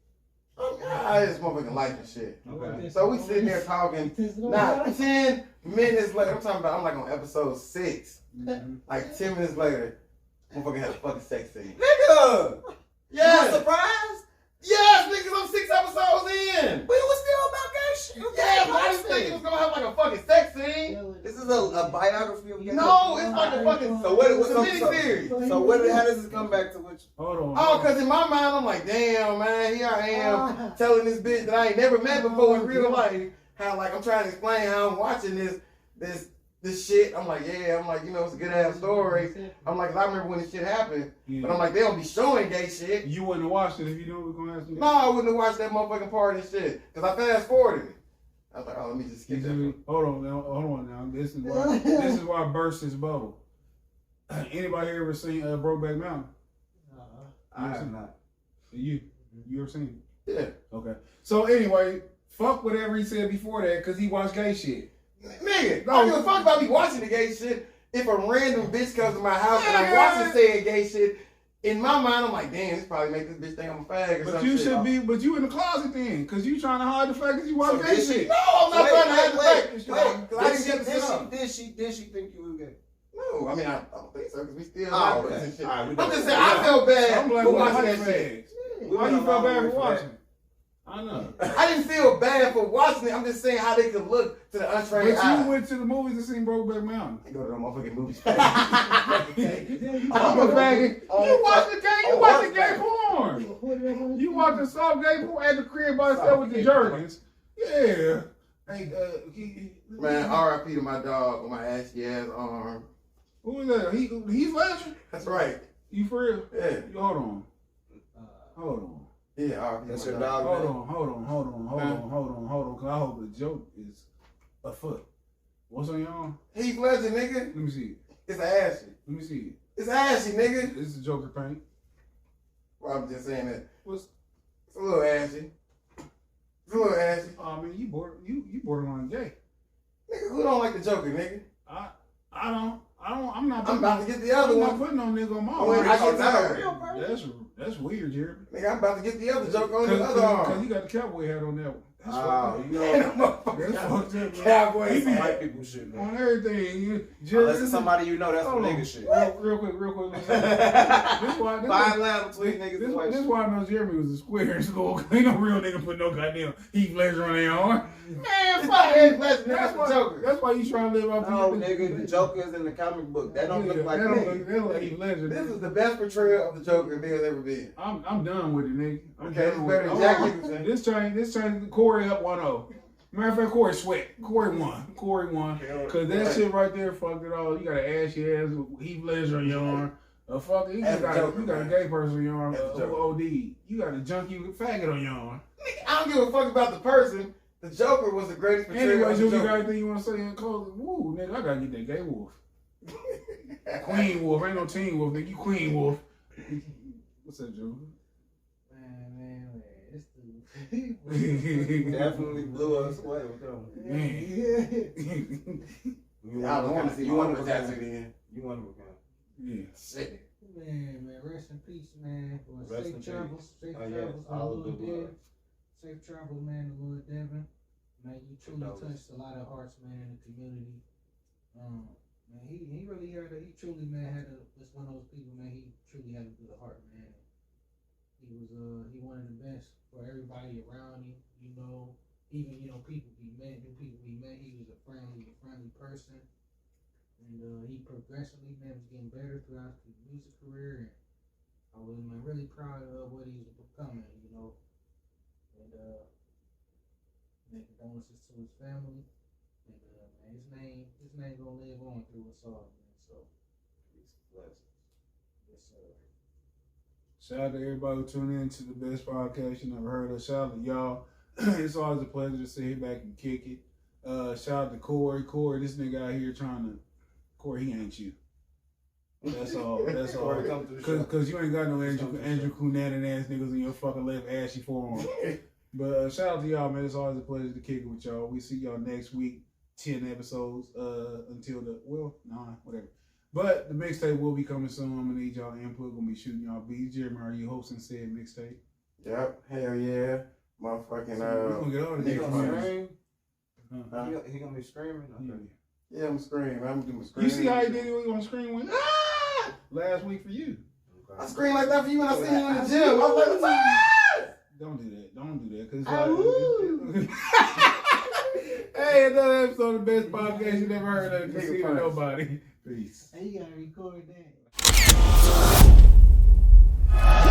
It's motherfucking life and shit. Okay. So we sitting there talking. Nah, 10 minutes later, I'm like on episode 6. Mm-hmm. Like 10 minutes later, motherfucker had a fucking sex scene. Nigga! You Yeah. surprised? Yes, niggas, I'm 6 episodes in. But it was still about gay shit. Yeah, but I didn't think it was gonna have like a fucking sex scene. This is a biography of gay No, it's like a fucking So what? it's a miniseries. So what? How does this come back to which? Hold on. Oh, cause in my mind I'm like, damn man, here I am telling this bitch that I ain't never met before in real life. How like I'm trying to explain how I'm watching this shit. I'm like, yeah, I'm like, you know, it's a good ass story. I'm like, I remember when this shit happened, but I'm like, they don't be showing gay shit. You wouldn't have watched it if you knew it was gonna happen. No, I wouldn't have watched that motherfucking part and shit, cause I fast forwarded it. I was like, oh, let me just skip that. Hold on now. This is why I burst this bubble. Anybody ever seen Brokeback Mountain? I have not. You ever seen it? Yeah. Okay. So anyway, fuck whatever he said before that, cause he watched gay shit. Nigga, don't give a fuck about me watching the gay shit. If a random bitch comes to my house and I'm watching saying gay shit, in my mind I'm like, damn, this probably make this bitch think I'm a fag or something. But you should be, but you in the closet then, cause you trying to hide the fact that you watch gay shit. No, I'm not trying to hide the fact. Did she think you was gay? No, I mean I don't think so, cause we still. Oh, okay. All right, I'm just saying I felt bad for watching that shit. Why you felt bad for watching? I know. I didn't feel bad for watching it. I'm just saying how they could look to the untrained eye. But you went to the movies and seen Brokeback Mountain. I go to the motherfucking movies. I'm a faggot. You watch the gay. You watch the gay porn. You watch the soft gay porn at the crib by yourself with the jerkins. Yeah. Hey, man, R.I.P. to my dog with my ashy ass arm. Who is that? He's Ledger. That's right. You for real? Yeah. Hold on. Hold on. Yeah, R.I.P. That's my your dog. dog. Hold on. Cause I hope the joke is afoot. What's on your arm? Heath Ledger, nigga. Let me see it. It's ashy. Let me see it. It's ashy, nigga. This is Joker paint. Well, I'm just saying that. What's? It's a little ashy. It's a little ashy. I mean, you borderline gay. Nigga, who don't like the Joker, nigga? I'm not. I'm about to get the other I'm one. not putting no nigga on my Oh, arm. I get tired. That's weird, Jeremy. Nigga, I'm about to get the other Joker on the other arm. Cause he got the cowboy hat on that one. That's You know, that's fucked up. Cowboy. some white people shit, man. On everything. Unless it's somebody you know, that's some nigga shit. Real quick. This Fine line between niggas and white This shit. why I know Jeremy was a square in school. Ain't no real nigga put no goddamn Heath Ledger on their arm. Man, fuck Heath Ledger, that's the Joker. That's why you trying to live up to No, nigga, the Joker's in the comic book. That don't look like that me. don't look Heath Ledger. This is the best portrayal of the Joker there's ever been. I'm done with it, nigga. Okay, it's better than Jack Nicholson. This changed Corey up 1-0. Matter of fact, Corey sweat. Corey won. Cause that shit right there fucked it all. You got an ashy ass Heath Ledger on your arm. You got a gay person on your arm. OD. You got a junkie faggot on your arm. I don't give a fuck about the person. The Joker was the greatest portrayal Anyway, of the you got Joker. anything you want to say in closing? Woo, nigga, I gotta get that gay wolf. Queen wolf. Ain't no teen wolf, nigga. You queen wolf. What's up, Joe? Man, it's the Definitely blew us away with them. I don't want to see you want to tattoo again. You want to become. Yeah. Shit. Man, rest in peace, man. Rest in Safe travals, peace. safe Oh, yeah, travels, all to of Lord the Devin. blood. Safe travels, man, to Lord Devin. Man, you truly Condolences. touched a lot of hearts, man, in the community. Man, he really he truly, man, was one of those people, man. He truly had a good heart, man. He wanted the best for everybody around him, you know. Even new people he met. He was a friendly person. And he progressively, man, was getting better throughout his music career. And I was, man, really proud of what he was becoming, you know. And condolences to his family. And man, his name gonna live on through us all, man. So, peace and blessings. Yes, sir. Shout out to everybody who tuned in to the best podcast you never heard of. Shout out to y'all. It's always a pleasure to sit here back and kick it. Shout out to Corey. Corey, this nigga out here Corey, he ain't you. That's all. Cause you ain't got no Andrew Cunanan ass niggas in your fucking left ashy forearm. But shout out to y'all, man. It's always a pleasure to kick it with y'all. We see y'all next week. 10 episodes until whatever. But the mixtape will be coming soon. I'm gonna need y'all input. Gonna be shooting y'all beats. Jeremy, are you hosting said mixtape? Yep. Hell yeah. Motherfucking we gonna get all the He niggas. gonna scream? Huh? He gonna be screaming? Okay. Yeah, I'm screaming. I'm gonna do my scream. You see how he did it on screen when last week for you. I screamed like that for you when I seen you in the gym. I was like, Don't do that. Don't do that. Cause hey, another episode of the best podcast you never heard of. Casino Nobody. Peace. Hey, you gotta record that.